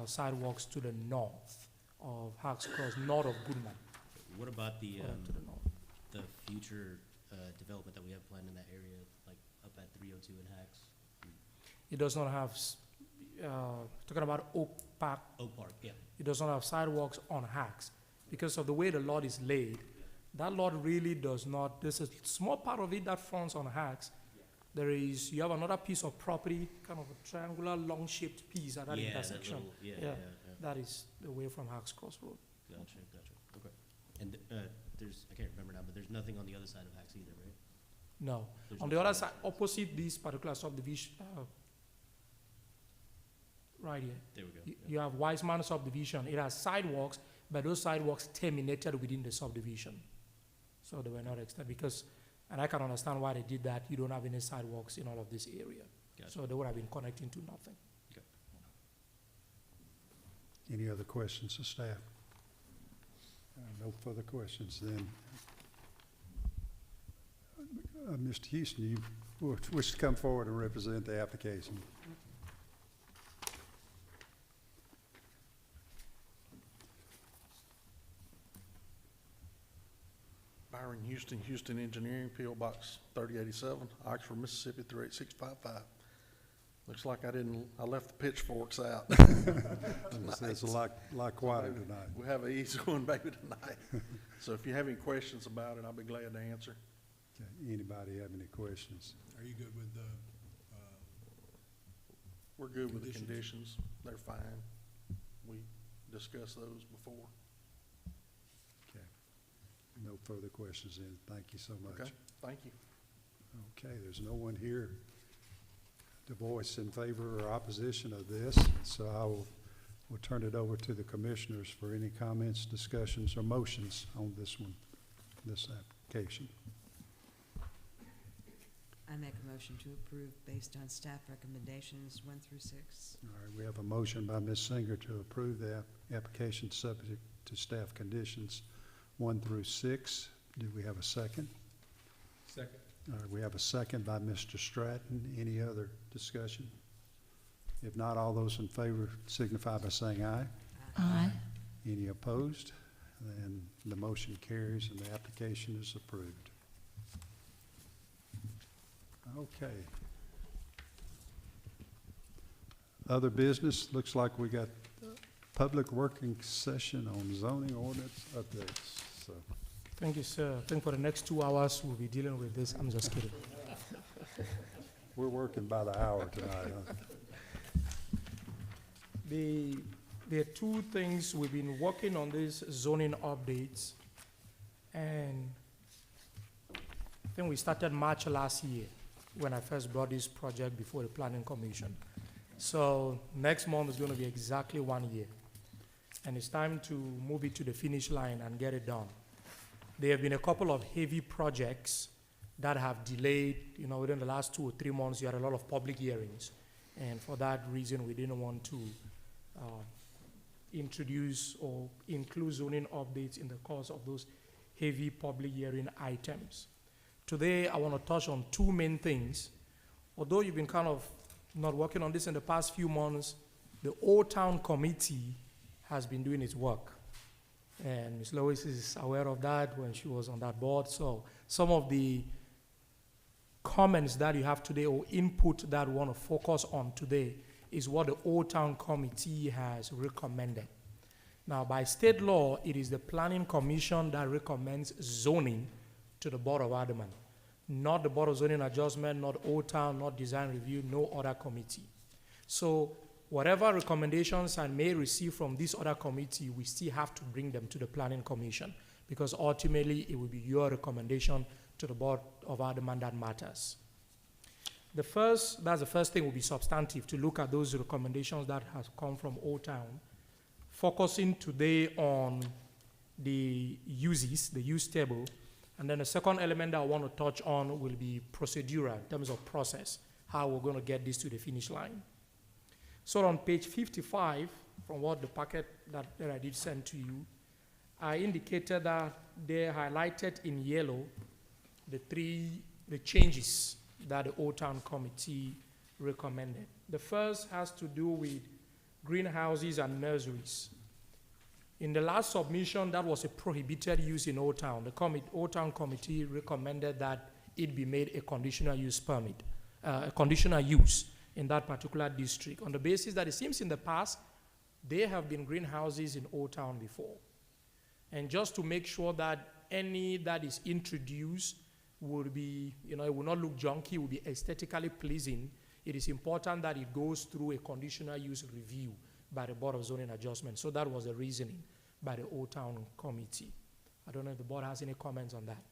sidewalks to the north of Hacks Cross, north of Goodman. What about the to the north. the future development that we have planned in that area, like up at 302 in Hacks? It does not have, talking about Oak Park, Oak Park, yeah. it does not have sidewalks on Hacks. Because of the way the lot is laid, that lot really does not, there's a small part of it that fronts on Hacks. You have another piece of property, kind of a triangular, long-shaped piece at that Yeah, that intersection. little- That is away from Hacks Cross Road. Gotcha. Okay. And I can't remember now, but there's nothing on the other side of Hacks either, right? No. There's On no the other sidewalk. side, opposite this particular subdivision, right here, There we go. you have Wiseman subdivision. It has sidewalks, but those sidewalks terminated within the subdivision. So they were not extended because, and I can understand why they did that. You don't have any sidewalks in all of this area. Gotcha. So they would have been connecting to nothing. Any other questions of staff? No further questions then. Mr. Houston, you wish to come forward and represent the application? Byron Houston, Houston Engineering, P.O. Box 3087, Oxford, Mississippi 38655. Looks like I left the pitchforks out. It's a lot quieter tonight. We have an easy one baby tonight. So if you have any questions about it, I'll be glad to answer. Okay, anybody have any questions? Are you good with the, We're good with the Conditions? conditions. They're fine. We discussed those before. Okay. No further questions then. Thank you so much. Okay, thank you. Okay, there's no one here to voice in favor or opposition of this, so I will turn it over to the commissioners for any comments, discussions, or motions on this one, this application. I make a motion to approve based on staff recommendations 1 through 6. All right, we have a motion by Ms. Singer to approve the application subject to staff conditions 1 through 6. Do we have a second? Second. All right, we have a second by Mr. Stratton. Any other discussion? If not, all those in favor signify by saying aye. Aye. Any opposed? Then the motion carries and the application is approved. Okay. Other business, looks like we got public working session on zoning ordinance updates, so. Thank you, sir. I think for the next 2 hours, we'll be dealing with this. I'm just kidding. We're working by the hour tonight, huh? There are 2 things we've been working on these zoning updates, and I think we started March last year when I first brought this project before the Planning Commission. So next month is going to be exactly 1 year, and it's time to move it to the finish line and get it done. There have been a couple of heavy projects that have delayed, within the last 2 or 3 months. You had a lot of public hearings, and for that reason, we didn't want to introduce or include zoning updates in the course of those heavy public hearing items. Today, I want to touch on 2 main things. Although you've been kind of not working on this in the past few months, the Old Town Committee has been doing its work. And Ms. Lois is aware of that when she was on that board. So some of the comments that you have today or input that we want to focus on today is what the Old Town Committee has recommended. Now, by state law, it is the Planning Commission that recommends zoning to the Board of Aldermen, not the Board of Zoning Adjustment, not Old Town, not Design Review, no other committee. So whatever recommendations I may receive from this other committee, we still have to bring them to the planning commission, because ultimately it will be your recommendation to the Board of Aldermen that matters. That's the first thing will be substantive, to look at those recommendations that has come from Old Town, focusing today on the uses, the use table. And then the second element that I want to touch on will be procedural, in terms of process, how we're going to get this to the finish line. So on page 55, from what the packet that I did send to you, I indicated that they highlighted in yellow the changes that the Old Town Committee recommended. The first has to do with greenhouses and nurseries. In the last submission, that was a prohibited use in Old Town. The Old Town Committee recommended that it be made a conditional use permit, a conditional use in that particular district, on the basis that it seems in the past, there have been greenhouses in Old Town before. And just to make sure that any that is introduced would be, it will not look junky, will be aesthetically pleasing, it is important that it goes through a conditional use review by the Board of Zoning Adjustment. So that was the reasoning by the Old Town Committee. I don't know if the board has any comments on that.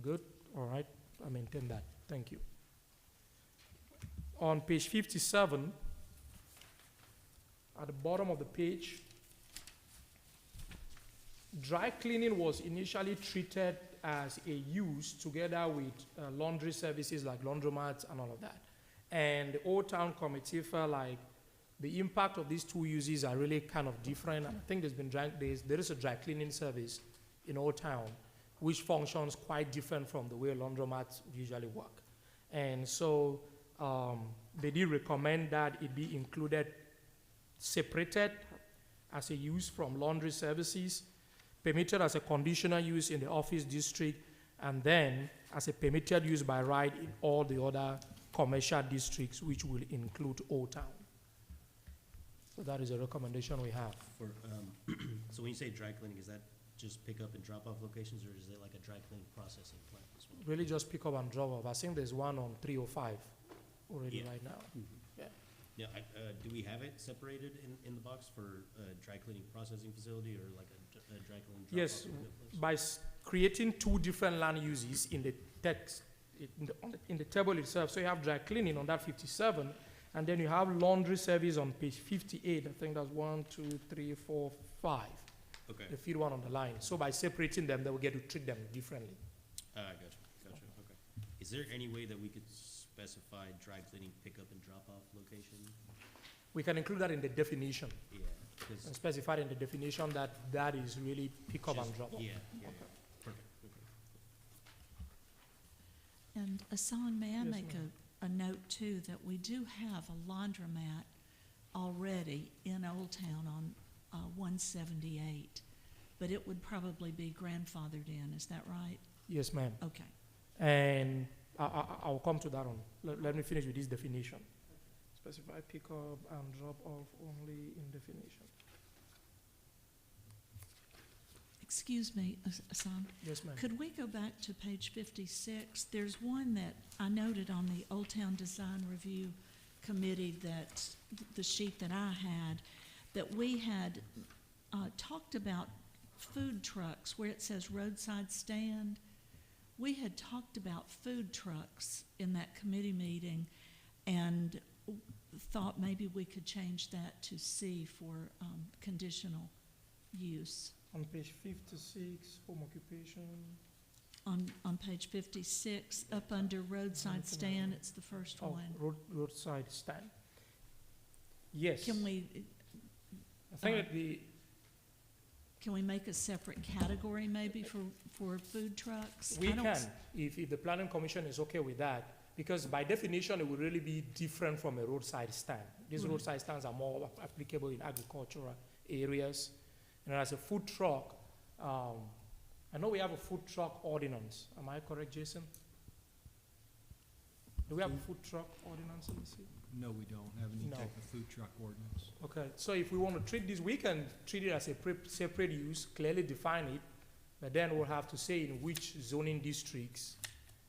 Good? All right. I maintain that. Thank you. On page 57, at the bottom of the page, dry cleaning was initially treated as a use together with laundry services like laundromats and all of that. And the Old Town Committee felt like the impact of these two uses are really kind of different. And I think there is a dry cleaning service in Old Town which functions quite different from the way laundromats usually work. And so they did recommend that it be included, separated as a use from laundry services, permitted as a conditional use in the office district, and then as a permitted use by right in all the other commercial districts, which will include Old Town. So that is a recommendation we have. So when you say dry cleaning, is that just pick up and drop off locations, or is it like a dry cleaning processing plant as well? Really just pick up and drop off. I think there's one on 305 already right now. Yeah. Yeah, do we have it separated in the box for a dry cleaning processing facility, or like a dry cleaning drop-off? Yes, by creating two different land uses in the text, in the table itself. So you have dry cleaning on that 57, and then you have laundry service on page 58. I think that's 1, 2, 3, 4, 5. Okay. The field one on the line. So by separating them, they will get to treat them differently. Gotcha. Okay. Is there any way that we could specify dry cleaning pickup and drop-off location? We can include that in the definition. Yeah. And specify in the definition that is really pick up and drop off. Yeah. Okay. Perfect. Okay. And Hassan, may I Yes, make ma'am. a note too, that we do have a laundromat already in Old Town on 178, but it would probably be grandfathered in, is that right? Yes, ma'am. Okay. And I'll come to that one. Let me finish with this definition. Specify pick up and drop off only in definition. Excuse me, Hassan. Yes, ma'am. Could we go back to page 56? There's one that I noted on the Old Town Design Review Committee, that the sheet that I had, that we had talked about food trucks where it says roadside stand. We had talked about food trucks in that committee meeting and thought maybe we could change that to C for conditional use. On page 56, home occupation. On page 56, up under roadside stand, it's the first one. Roadside stand. Yes. Can we, I think that can we make a separate category maybe for food trucks? we can, if the planning commission is okay with that, because by definition it would really be different from a roadside stand. These roadside stands are more applicable in agricultural areas. And as a food truck, I know we have a food truck ordinance. Am I correct, Jason? Do we have a food truck ordinance in the city? No, we don't have any No. type of food truck ordinance. Okay, so if we want to treat this, we can treat it as a separate use, clearly define it, but then we'll have to say in which zoning districts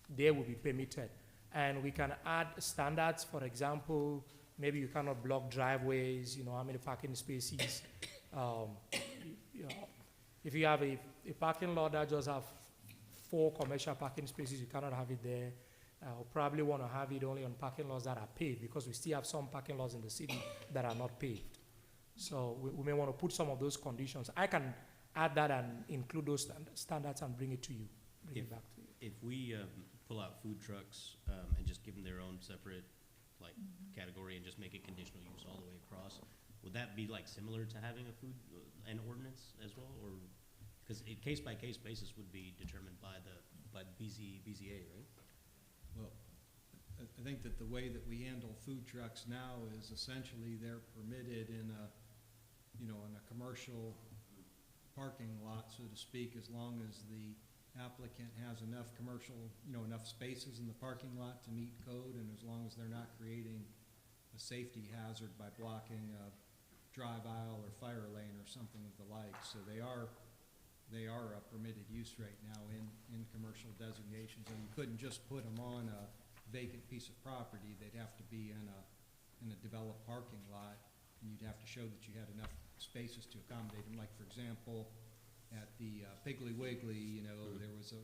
they will be permitted. And we can add standards, for example, maybe you cannot block driveways, how many parking spaces. You know, if you have a parking lot that just have 4 commercial parking spaces, you cannot have it there. Probably want to have it only on parking lots that are paved, because we still have some parking lots in the city that are not paved. So we may want to put some of those conditions. I can add that and include those standards and bring it to you, bring it back to you. If we pull out food trucks and just give them their own separate category and just make it conditional use all the way across, would that be similar to having a food an ordinance as well, or because a case by case basis would be determined by the BZA, right? Well, I think that the way that we handle food trucks now is essentially they're permitted in a, in a commercial parking lot, so to speak, as long as the applicant has enough commercial, enough spaces in the parking lot to meet code, and as long as they're not creating a safety hazard by blocking a drive aisle or fire lane or something of the like. So they are a permitted use right now in commercial designations, and you couldn't just put them on a vacant piece of property. They'd have to be in a developed parking lot, and you'd have to show that you had enough spaces to accommodate them. Like, for example, at the Piggly Wiggly, there was a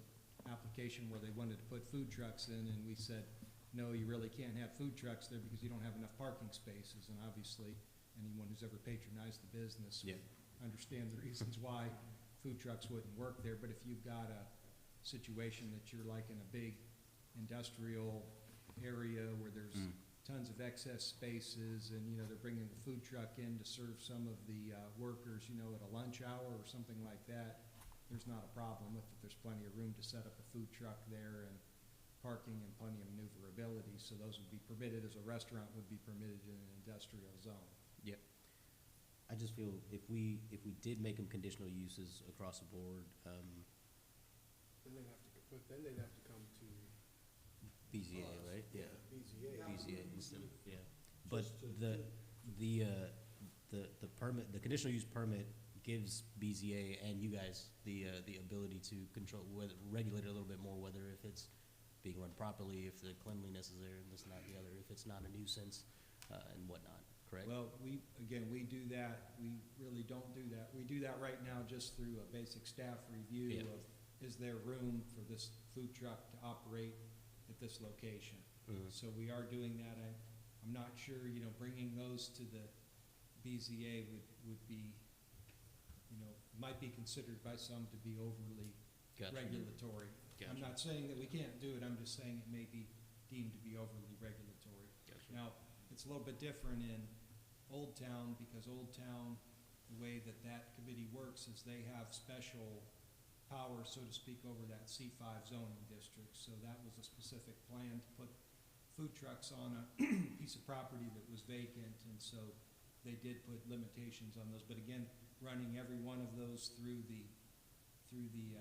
application where they wanted to put food trucks in, and we said, no, you really can't have food trucks there because you don't have enough parking spaces. And obviously, anyone who's ever patronized the business would understand the reasons why food trucks wouldn't work there. But if you've got a situation that you're like in a big industrial area where there's tons of excess spaces, and they're bringing a food truck in to serve some of the workers, at a lunch hour or something like that, there's not a problem with it. There's plenty of room to set up a food truck there, and parking and plenty of maneuverability, so those would be permitted as a restaurant would be permitted in an industrial zone. Yep. I just feel if we did make them conditional uses across the board, Then they'd have to come to. BZA, right? Yeah. BZA instead of, yeah. But Just the permit, the conditional use permit gives BZA and you guys the ability to control, regulate it a little bit more, whether if it's being run properly, if the cleanliness is there, and this and that and the other, if it's not a nuisance, and whatnot, correct? Well, we do that. We really don't do that. We do that right now just through a basic staff review of, is there room for this food truck to operate at this location? So we are doing that. I'm not sure, bringing those to the BZA would be, might be considered by some to be overly regulatory. I'm not saying that we can't do it. I'm just saying it may be deemed to be overly regulatory. Now, it's a little bit different in Old Town, because Old Town, the way that committee works is they have special power, so to speak, over that C5 zoning district. So that was a specific plan to put food trucks on a piece of property that was vacant, and so they did put limitations on those. But again, running every one of those through the BZA,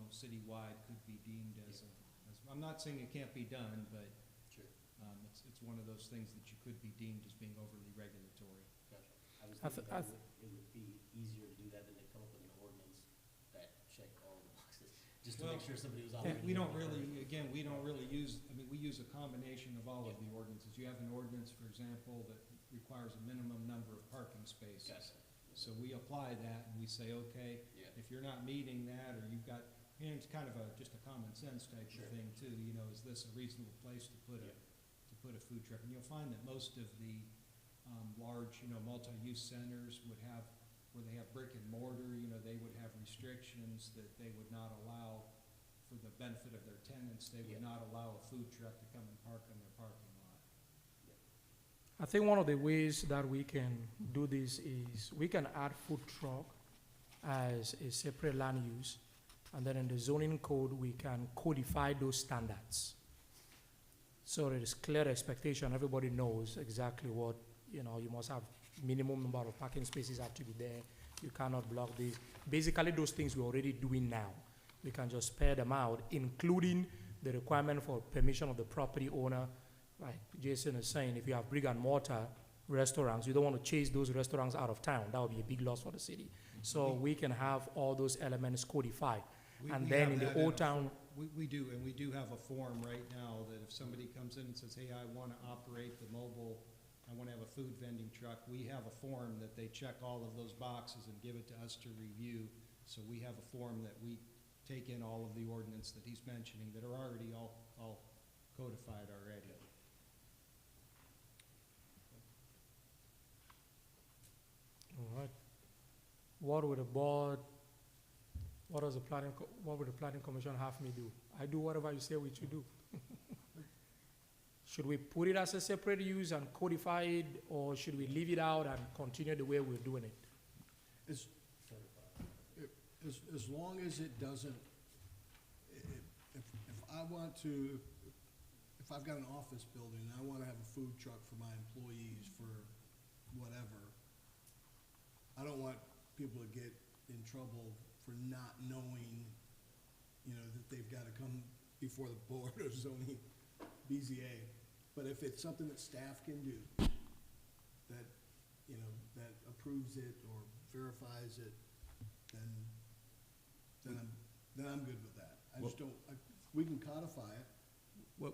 citywide could be deemed as I'm not saying it can't be done, but it's one of those things that you could be deemed as being overly regulatory. I was thinking that it would be easier to do that than to come up with an ordinance that checked all the boxes, just to make sure somebody was operating. We don't really use, we use a combination of all of the ordinances. You have an ordinance, for example, that requires a minimum number of parking spaces. So we apply that and we say, okay, if you're not meeting that, or you've got, and it's kind of just a common sense type of thing too, is this a reasonable place to put a food truck? And you'll find that most of the large, multi-use centers would have, where they have brick and mortar, they would have restrictions that they would not allow, for the benefit of their tenants, they would not allow a food truck to come and park in their parking lot. I think one of the ways that we can do this is we can add food truck as a separate land use, and then in the zoning code we can codify those standards. So there is clear expectation, everybody knows exactly what, you must have minimum number of parking spaces have to be there, you cannot block this. Basically those things we're already doing now. We can just spare them out, including the requirement for permission of the property owner. Like Jason is saying, if you have brick and mortar restaurants, you don't want to chase those restaurants out of town. That would be a big loss for the city. So we can have all those elements codified. And We then have in the that Old a Town, We do, and we do have a form right now that if somebody comes in and says, hey, I want to operate the mobile, I want to have a food vending truck, we have a form that they check all of those boxes and give it to us to review. So we have a form that we take in all of the ordinance that he's mentioning that are already all codified already. all right. What would the board, what does the what would the planning commission have me do? I do whatever you say we should do. Should we put it as a separate use and codify it, or should we leave it out and continue the way we're doing it? As long as it doesn't, if I want to, if I've got an office building and I want to have a food truck for my employees for whatever, I don't want people to get in trouble for not knowing, that they've got to come before the board of zoning, BZA. But if it's something that staff can do, that, that approves it or verifies it, then I'm good with that. I just don't, we can codify it.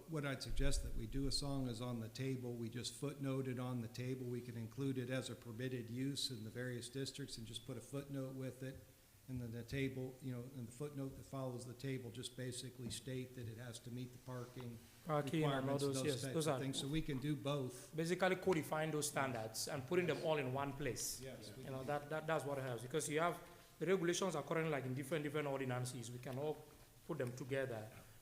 What I'd suggest that we do, as long as on the table, we just footnote it on the table. We can include it as a permitted use in the various districts and just put a footnote with it. And then the table, and the footnote that follows the table just basically state that it has to meet the parking And all requirements, those, yes, types those of are things. So we can do both. basically codifying those standards and putting them all in one place. Yes, we That's what it helps, because you have, the regulations are currently like in different ordinances. We can all put them together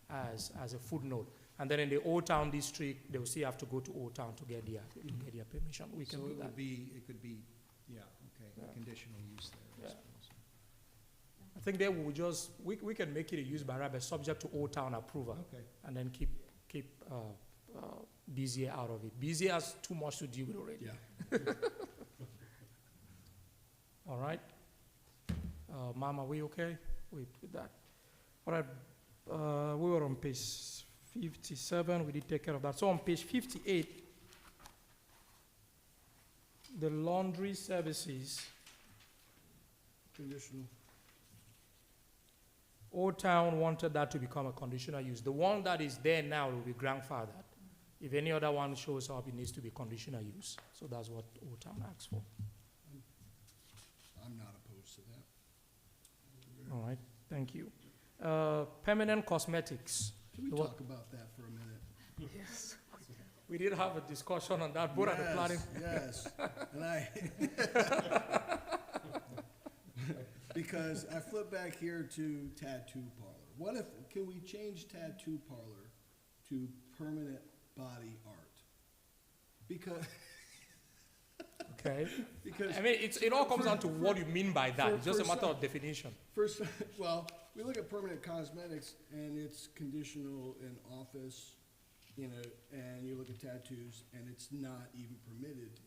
as a footnote. And then in the Old Town district, they will still have to go to Old Town to get their permission. We can So do it that. would be, conditional use there, I Yeah. suppose. I think there we will just, we can make it a use by right, but subject to Old Town approval. Okay. And then keep BZA out of it. BZA has too much to deal with already. Yeah. All right. Ma'am, are we okay with that? All right. We were on page 57. We did take care of that. So on page 58, the laundry services, Conditional. Old Town wanted that to become a conditional use. The one that is there now will be grandfathered. If any other one shows up, it needs to be conditional use. So that's what Old Town asks for. I'm not opposed to that. All right, thank you. Permanent cosmetics. Can we talk about that for a minute? Yes. We did have a discussion on that, both at the planning. Yes, and because I flip back here to tattoo parlor. Can we change tattoo parlor to permanent body art? Because. Okay. Because. I mean, it all comes down to what you mean by that. It's just a matter of definition. First, well, we look at permanent cosmetics and it's conditional in office, and you look at tattoos and it's not even permitted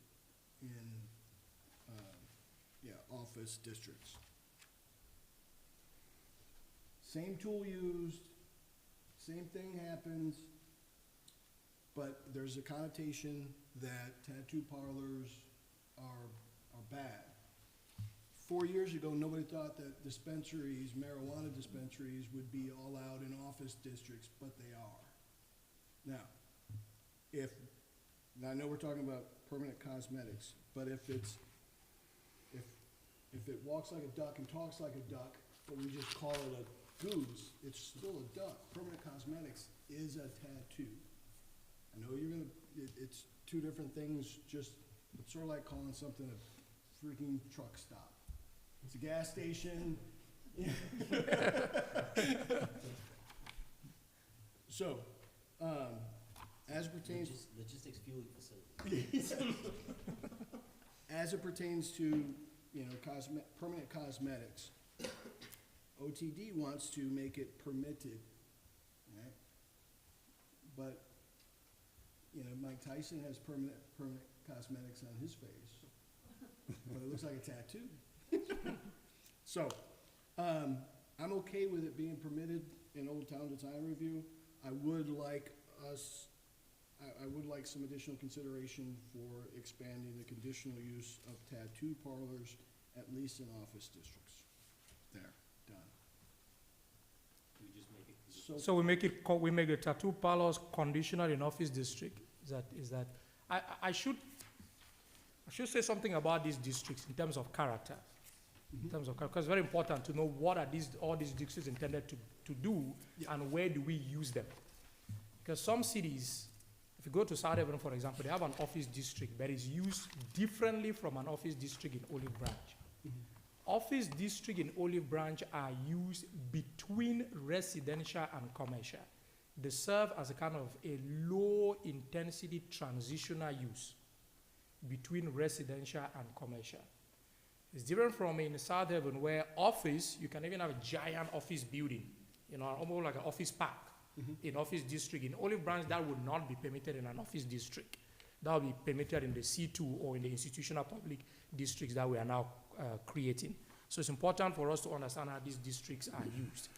in, office districts. Same tool used, same thing happens, but there's a connotation that tattoo parlors are bad. 4 years ago, nobody thought that dispensaries, marijuana dispensaries, would be allowed in office districts, but they are. Now, now I know we're talking about permanent cosmetics, but if it walks like a duck and talks like a duck, but we just call it a goose, it's still a duck. Permanent cosmetics is a tattoo. I know it's two different things, it's sort of like calling something a freaking truck stop. It's a gas station. So, as pertains. Logistics fueling facility. As it pertains to, permanent cosmetics, OTD wants to make it permitted, right? But, Mike Tyson has permanent cosmetics on his face, but it looks like a tattoo. So, I'm okay with it being permitted in Old Town Design Review. I would like some additional consideration for expanding the conditional use of tattoo parlors, at least in office districts. There, done. So we make the tattoo parlors conditional in office district. Is that, I should say something about these districts in terms of character. In terms of, because it's very important to know what are all these districts intended to do, and where do we use them. Because some cities, if you go to South Haven, for example, they have an office district that is used differently from an office district in Olive Branch. Office district in Olive Branch are used between residential and commercial. They serve as a kind of a low-intensity transitional use between residential and commercial. It's different from in South Haven, where office, you can even have a giant office building, almost like an office park in office district. In Olive Branch, that would not be permitted in an office district. That would be permitted in the C2 or in the institutional public districts that we are now creating. So it's important for us to understand how these districts are used.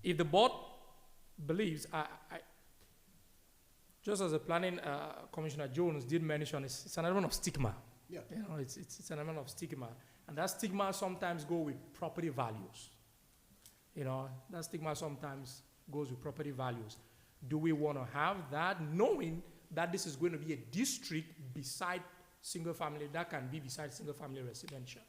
If the board believes, just as the planning Commissioner Jones did mention, it's an element of stigma. Yeah. It's an element of stigma. And that stigma sometimes goes with property values. That stigma sometimes goes with property values. Do we want to have that, knowing that this is going to be a district beside single family, that can be beside single family residential?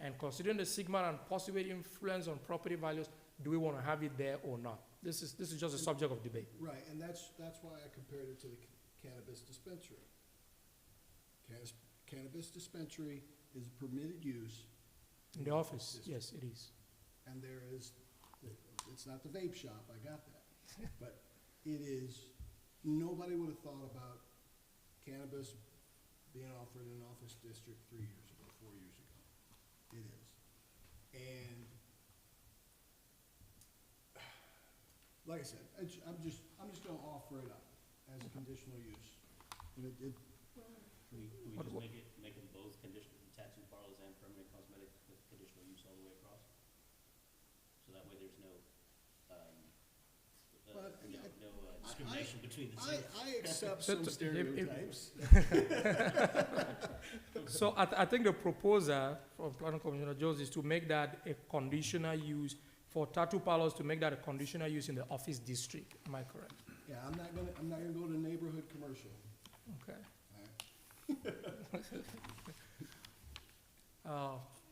And considering the stigma and possible influence on property values, do we want to have it there or not? This is just a subject of debate. Right, and that's why I compared it to the cannabis dispensary. Cannabis dispensary is a permitted use. In the office, yes, it is. And there is, it's not the vape shop, I got that. But it is, nobody would have thought about cannabis being offered in an office district 3 years ago, 4 years ago. It is. And like I said, I'm just gonna offer it up as a conditional use. And Can we just make them both conditional, tattoo parlors and permanent cosmetic with conditional use all the way across? So that way there's no, discrimination between the two. I accept some stereotypes. So I think the proposal from Planning Commissioner Jones is to make that a conditional use for tattoo parlors, to make that a conditional use in the office district. Am I correct? Yeah, I'm not gonna go to neighborhood commercial. Okay.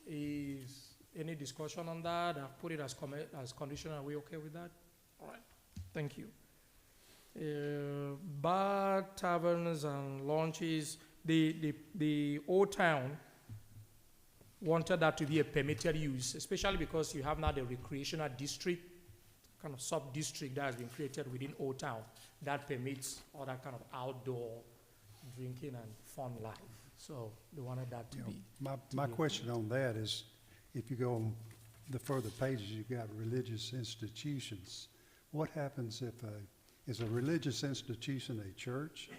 Is any discussion on that? I've put it as conditional. Are we okay with that? All right. Thank you. Bar, taverns, and lounges. The Old Town wanted that to be a permitted use, especially because you have now the recreational district, kind of sub-district that has been created within Old Town that permits all that kind of outdoor drinking and fun life. So they wanted that to be. My question on that is, if you go on the further pages, you've got religious institutions. What happens if is a religious institution a church?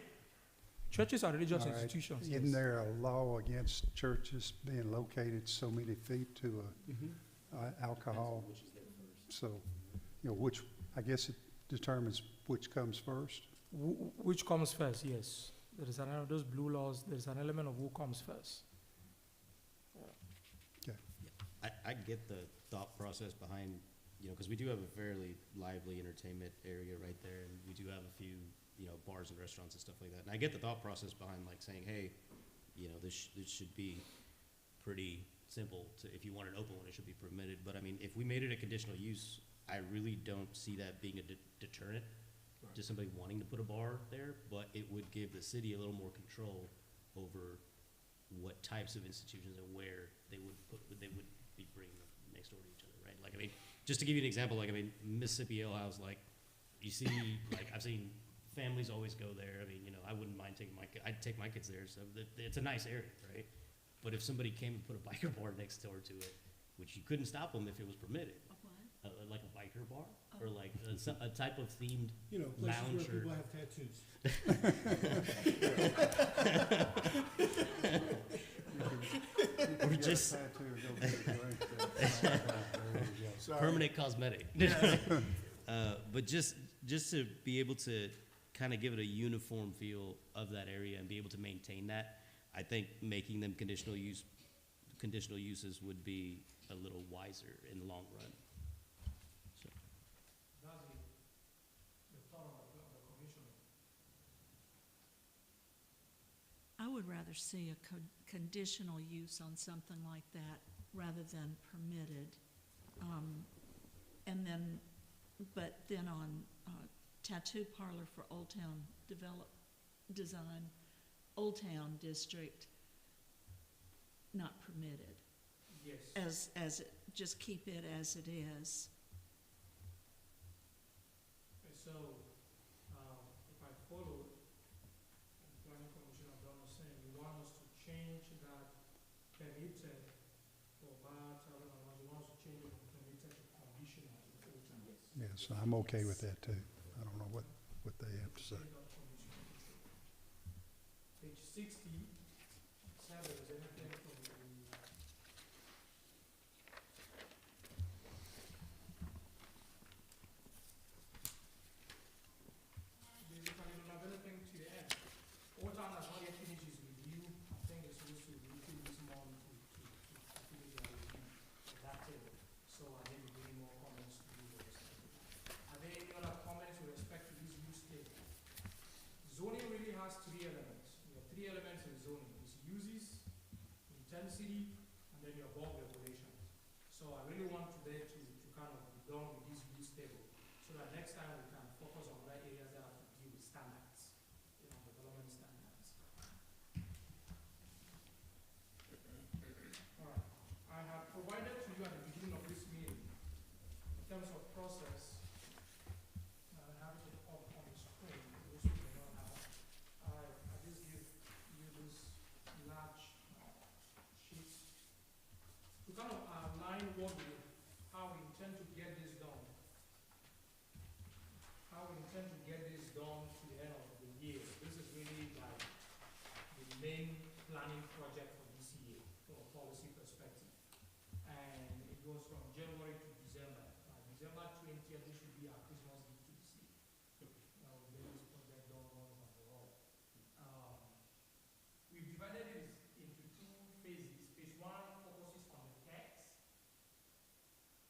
Churches are religious All right. institutions. Isn't Yes. there a law against churches being located so many feet to alcohol? Which is there first. So, which, I guess it determines which comes first. Which comes first? Yes. There is an element of those blue laws. There is an element of who comes first. Okay. I get the thought process behind, because we do have a fairly lively entertainment area right there, and we do have a few, bars and restaurants and stuff like that. And I get the thought process behind saying, hey, this should be pretty simple if you want an open one, it should be permitted. But I mean, if we made it a conditional use, I really don't see that being a deterrent to somebody wanting to put a bar there, but it would give the city a little more control over what types of institutions and where they would be bringing them next door to each other, right? Like, I mean, just to give you an example, Mississippi Ale House, you see, I've seen families always go there. I mean, I wouldn't mind I'd take my kids there, so it's a nice area, right? But if somebody came and put a biker bar next door to it, which you couldn't stop them if it was permitted, like a biker bar, or a type of themed lounge, places where or people have tattoos. or just permanent cosmetic. But just to be able to kind of give it a uniform feel of that area and be able to maintain that, I think making them conditional uses would be a little wiser in the long run. So. rather see a conditional use on something like that rather than permitted. And then, but then on tattoo parlor for Old Town Design, Old Town District, not permitted. Yes. As it, just keep it as it is. So, if I follow, the planning commission of Donald saying, you want us to change that permitted for bar, tavern, and lounge, you want us to change it from permitted to conditional to full time. Yes, I'm okay with that too. I don't know what they have to say. Page 67, is anything from the basically don't have anything to the end. Old Town has not yet finished his review. I think it's supposed to review this month to finish their review of that table. So I may be bringing more comments to you with respect to that. Are there any other comments with respect to this use table? Zoning really has three elements. There are three elements in zoning. It's uses, intensity, and then your bulk regulations. So I really want today to kind of be done with this use table so that next time we can focus on other areas that have to deal with standards, development standards. All right. I have provided to you at the beginning of this meeting, in terms of process, I have it up on the screen, those who may not have. I just give you this large sheet to kind of outline how we intend to get this done. How we intend to get this done to the end of the year. This is really like the main planning project for this year from a policy perspective. And it goes from January to December. December 20th, this should be our Christmas gift to the city. We'll get this project done once and for all. We've divided it into two phases. Phase one focuses on the text.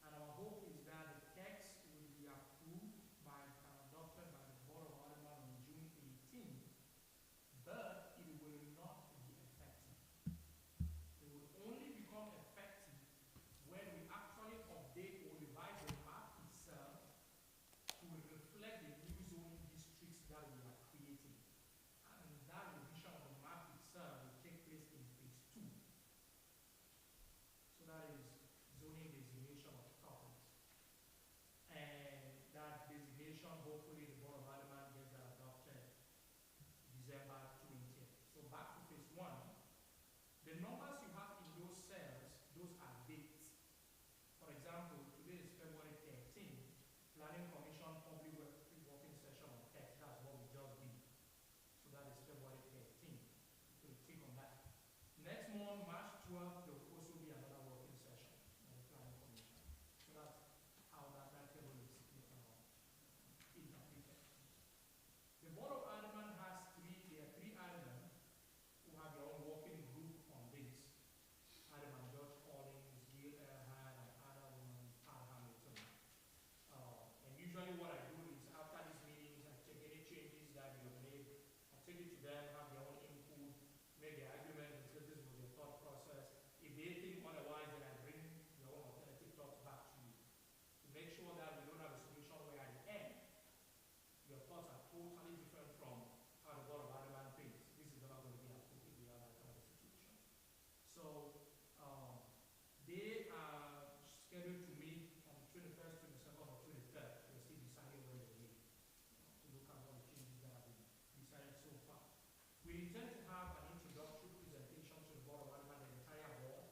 And our hope is that the text will be approved by and adopted by the Board of Aldermen on June 18th, but it will not be effective. It will only become effective when we actually update or revise the map itself to reflect the new zoning districts that we are creating. And that revision of the map itself will take place in phase two. So that is zoning designation of properties. And that designation, hopefully the Board of Aldermen gets that adopted December 20th. So back to phase one. The numbers you have in those cells, those are dates. For example, today is February 13th, Planning Commission Public Working Session on Text. That's what we just did. So that is February 13th. So we click on that. Next month, March 12th, there will also be another working session on the Planning Commission. So that's how that table is interpreted. The Board of Aldermen has there are three aldermen who have their own working group on this. Alderman George Collins, Gil Earhart, and Alderman Al Hamilton. And usually what I do is after these meetings, I take any changes that you have made, I take it to them, have their own input, make their argument, and say this was your thought process. If they think otherwise, then I bring their own alternative thoughts back to you to make sure that we don't have a solution where at the end, your thoughts are totally different from how the Board of Aldermen thinks. This is not going to be approved if we have that kind of a situation. So they are scheduled to meet on the 21st, 22nd, or 23rd. They're still deciding when they meet to look at all the changes that have been decided so far. We intend to have an introductory presentation to the Board of Aldermen, the entire board.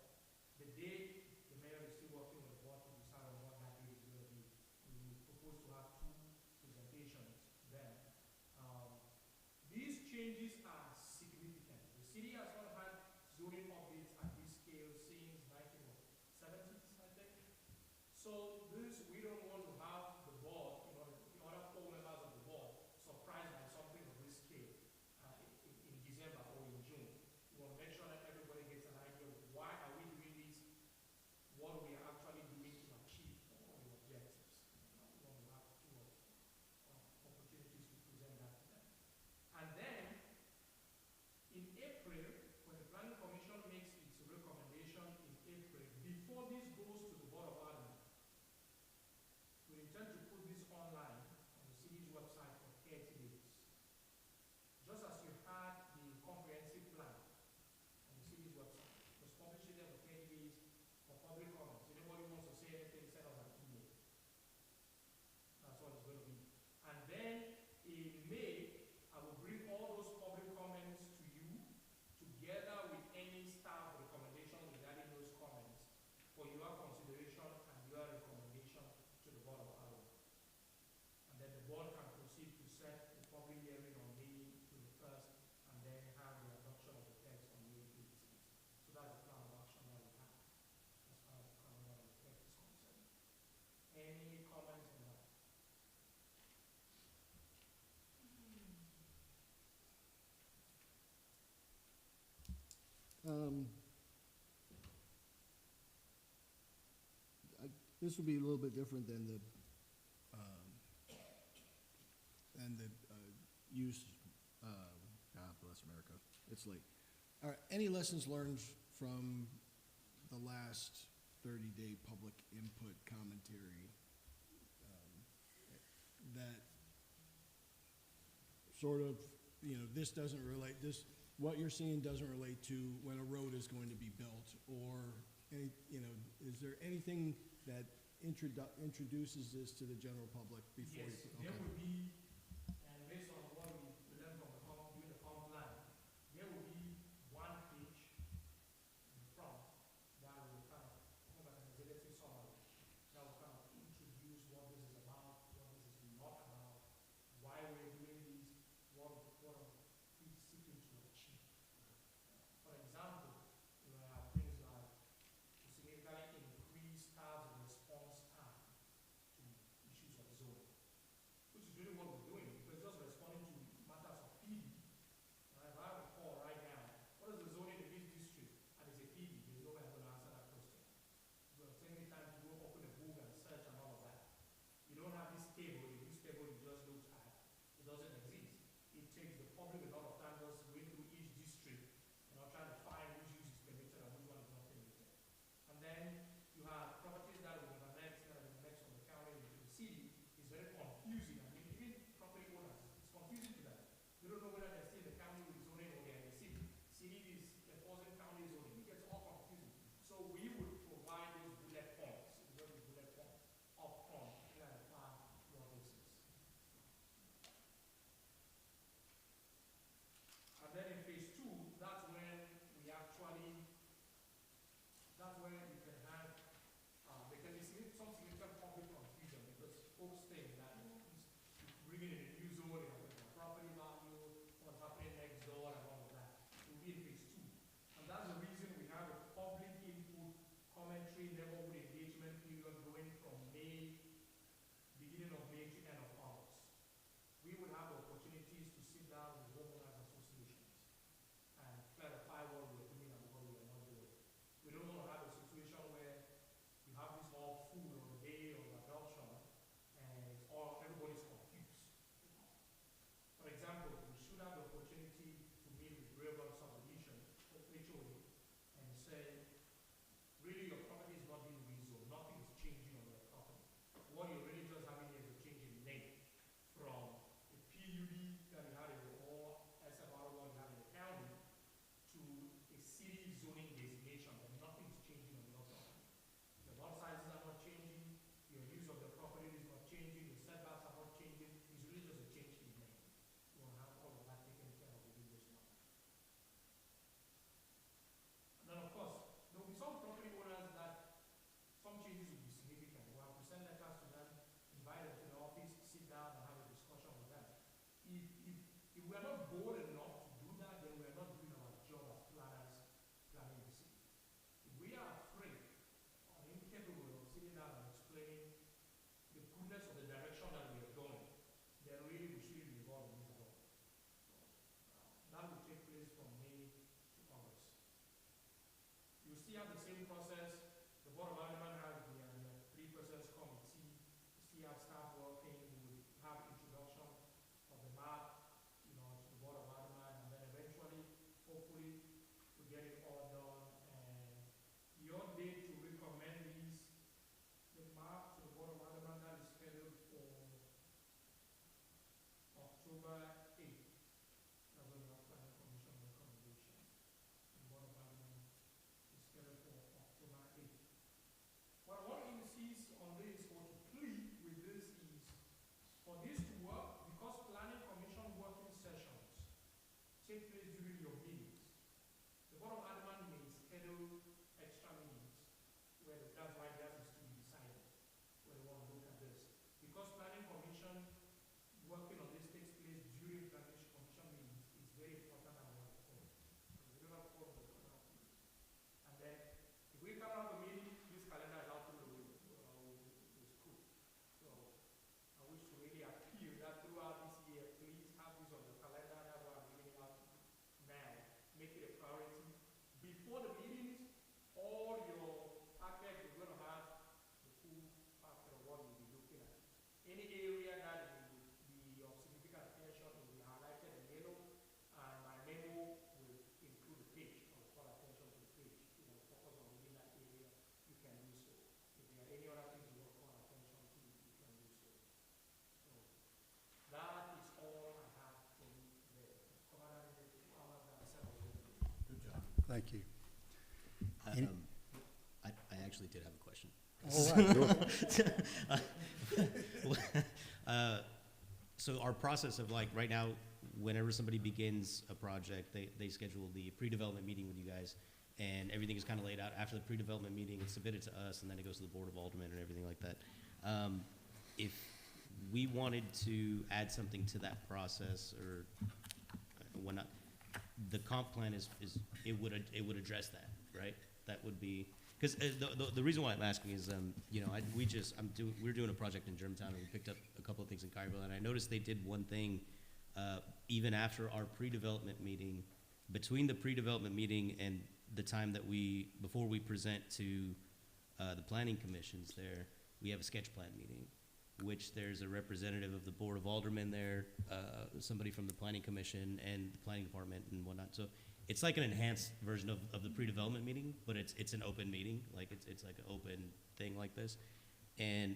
The day the mayor is still working with the board to decide on what that day is going to be. We propose to have two presentations then. These changes are significant. The city has not had zoning updates at this scale since 1970s, I think. So we don't want to have the board, the other four members of the board, surprised by something of this scale in December or in June. We want to make sure that everybody gets an idea of why are we doing this, what we are actually doing to achieve all the objectives. We want to have two opportunities to present that to them. And then, in April, This would be a little bit different than the use, God bless America, it's late. All right, any lessons learned from the last 30-day public input commentary that sort of, this doesn't relate, what you're seeing doesn't relate to when a road is going to be built, or, is there anything that introduces this to the general public before? Yes, Okay. there will be, and based on what we learned from doing the comp plan, there will be one page in front that will kind of, almost like an executive summary, that will kind of introduce what this is about, what this is not about, why we're doing this, what are we seeking to achieve. For example, you have things like to significantly increase staff response time to issues of zoning, which is really what we're doing, because just responding to matters of PD. Right? If I have a call right now, what is the zoning in this district? And it's a PD, there's no way I'm going to answer that question. It's going to take me time to go open a book and search and all of that. You don't have this table, this table you just looked at, it doesn't exist. It takes the public a lot of time just going through each district and trying to find which use is permitted and which one is not permitted. And then you have properties that will have annexed, that will next from the county into the city. It's very confusing. I mean, even property owners, it's confusing to them. They don't know whether they're still in the county with zoning or they're in the city. City is enforcing county zoning. It gets all confusing. So we would provide those bullet points, bullet points up front to clarify what this is. And then in phase two, that's when we actually, that's when you can have, there can be some significant public confusion because folks think that bringing in a new zone, it affects their property value, what's happening next door and all of that. It will be in phase two. And that's the reason we have a public input commentary neighborhood engagement period going from May, beginning of May to end of August. We will have opportunities to sit down with homeowners associations and clarify what we are doing and what we are not doing. We don't want to have a situation where you have this all full on the day of adoption and it's all, everybody's confused. For example, we should have the opportunity to meet with Railroad Subdivision, HOA, and say, really your property is not being rezoned, nothing is changing on your property. What you're really just having is a change in name from a PUD that you had in the or SFR one you had in the county to a city zoning designation, and nothing is changing on your property. The lot sizes are not changing, your use of the property is not changing, your setbacks are not changing, it's really just a change in name. You want to have all of that taken care of within this month. And then of course, there will be some property owners that some changes will be significant. We'll have to send letters to them, invite them to the office, sit down and have a discussion with them. If we are not bold enough to do that, then we are not doing our job as planners, planning the city. If we are afraid or incapable of sitting down and explaining the goodness of the direction that we are going, then really we shouldn't be involved in this at all. That will take place from May to August. You still have the same process. The Board of Alderman has the three-persons committee. You still have staff working. We will have introduction of the map, to the Board of Alderman, and then eventually, hopefully, to get it all done. And your date to recommend the map to the Board of Alderman, that is scheduled for October 8th. That's when we have planning commission recommendation. The Board of Alderman is scheduled for October Thank you. Any- I actually did have a question. All right, go So our process of like, right now, whenever somebody begins a project, they schedule the pre-development meeting with you guys, and everything is kind of laid out. After the pre-development meeting, it's submitted to us, and then it goes to the Board of Aldermen and everything like that. If we wanted to add something to that process or whatnot, the comp plan it would address that, right? That would be, because the reason why I'm asking is, you know, we're doing a project in Germantown, and we picked up a couple of things in Cairo, and I noticed they did one thing, even after our pre-development meeting, between the pre-development meeting and the time that before we present to the planning commissions there, we have a sketch plan meeting, which there's a representative of the Board of Aldermen there, somebody from the planning commission and the planning department and whatnot. So it's like an enhanced version of the pre-development meeting, but it's an open meeting, like it's like an open thing like this. And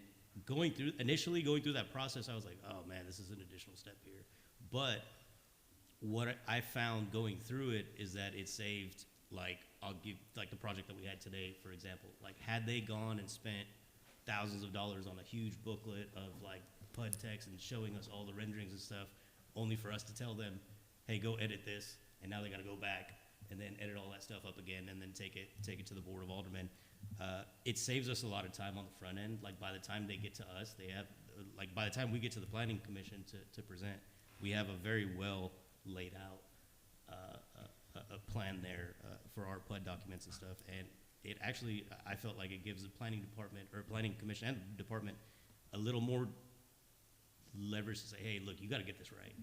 initially going through that process, I was like, oh man, this is an additional step here. But what I found going through it is that it saved, like, I'll give, like the project that we had today, for example, like had they gone and spent thousands of dollars on a huge booklet of like PUD text and showing us all the renderings and stuff, only for us to tell them, hey, go edit this, and now they got to go back and then edit all that stuff up again and then take it to the Board of Aldermen. It saves us a lot of time on the front end. Like by the time they get to us, they have, like by the time we get to the Planning Commission to present, we have a very well laid out a plan there for our PUD documents and stuff. And it actually, I felt like it gives the planning department or planning commission and the department a little more leverage to say, hey, look, you got to get this right.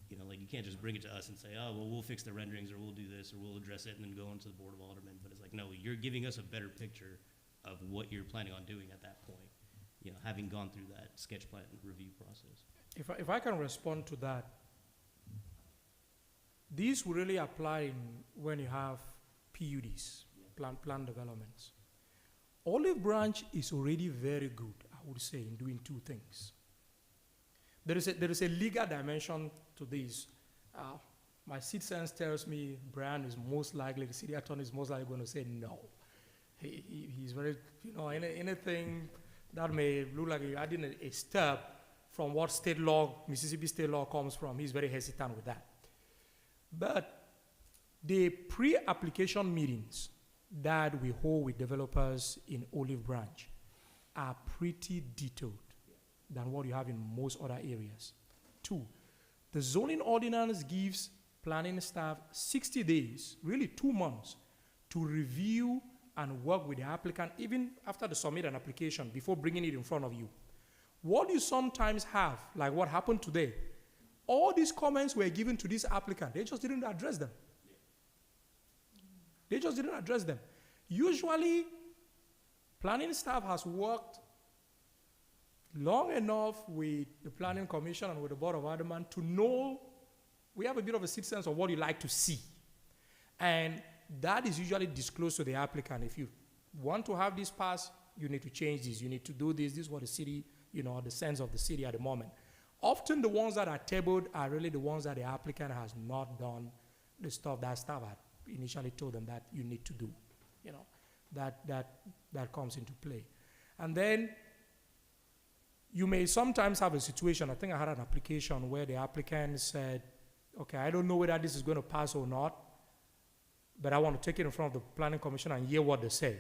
You know, like you can't just bring it to us and say, oh, well, we'll fix the renderings or we'll do this or we'll address it and then go on to the Board of Aldermen. But it's like, no, you're giving us a better picture of what you're planning on doing at that point, you know, having gone through that sketch plan review process. If I can respond to that, these will really apply when you have PUDs, plan developments. Olive Branch is already very good, I would say, in doing two things. There is a legal dimension to this. My sixth sense tells me Brian is most likely, the city attorney is most likely going to say no. He's very, you know, anything that may look like you're adding a step from what state law, Mississippi state law comes from, he's very hesitant with that. But the pre-application meetings that we hold with developers in Olive Branch are pretty detailed than what you have in most other areas. Two, the zoning ordinance gives planning staff 60 days, really 2 months, to review and work with the applicant, even after they submit an application, before bringing it in front of you. What you sometimes have, like what happened today, all these comments were given to this applicant. They just didn't address them. They just didn't address them. Usually, planning staff has worked long enough with the Planning Commission and with the Board of Aldermen to know we have a bit of a sixth sense of what you like to see. And that is usually disclosed to the applicant. If you want to have this pass, you need to change this. You need to do this. This is what the city, you know, the sense of the city at the moment. Often the ones that are tabled are really the ones that the applicant has not done the stuff that staff had initially told them that you need to do. You know, that comes into play. And then you may sometimes have a situation, I think I had an application where the applicant said, okay, I don't know whether this is going to pass or not, but I want to take it in front of the Planning Commission and hear what they say.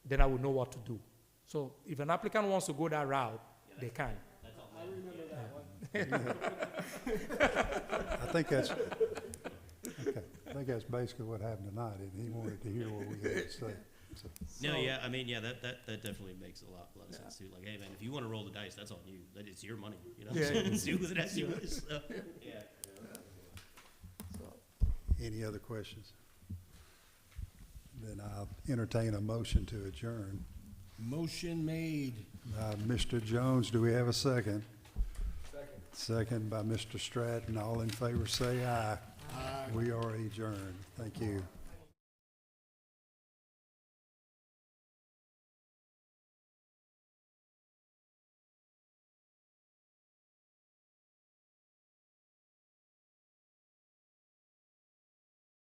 Then I will know what to do. So if an applicant wants to go that route, they can. I remember that one. I think that's, okay, I think that's basically what happened tonight, and he wanted to hear what we had to say. So. No, yeah, I mean, yeah, that definitely makes a lot of sense too. Like, hey man, if you want to roll the dice, that's on you. That it's your money, you know. Yeah. Do with it as you wish. So, yeah. Any other questions? Then I'll entertain a motion to adjourn. Motion made. Mr. Jones, do we have a second? Second. Second by Mr. Stratton. All in favor say aye. Aye. We are adjourned. Thank you.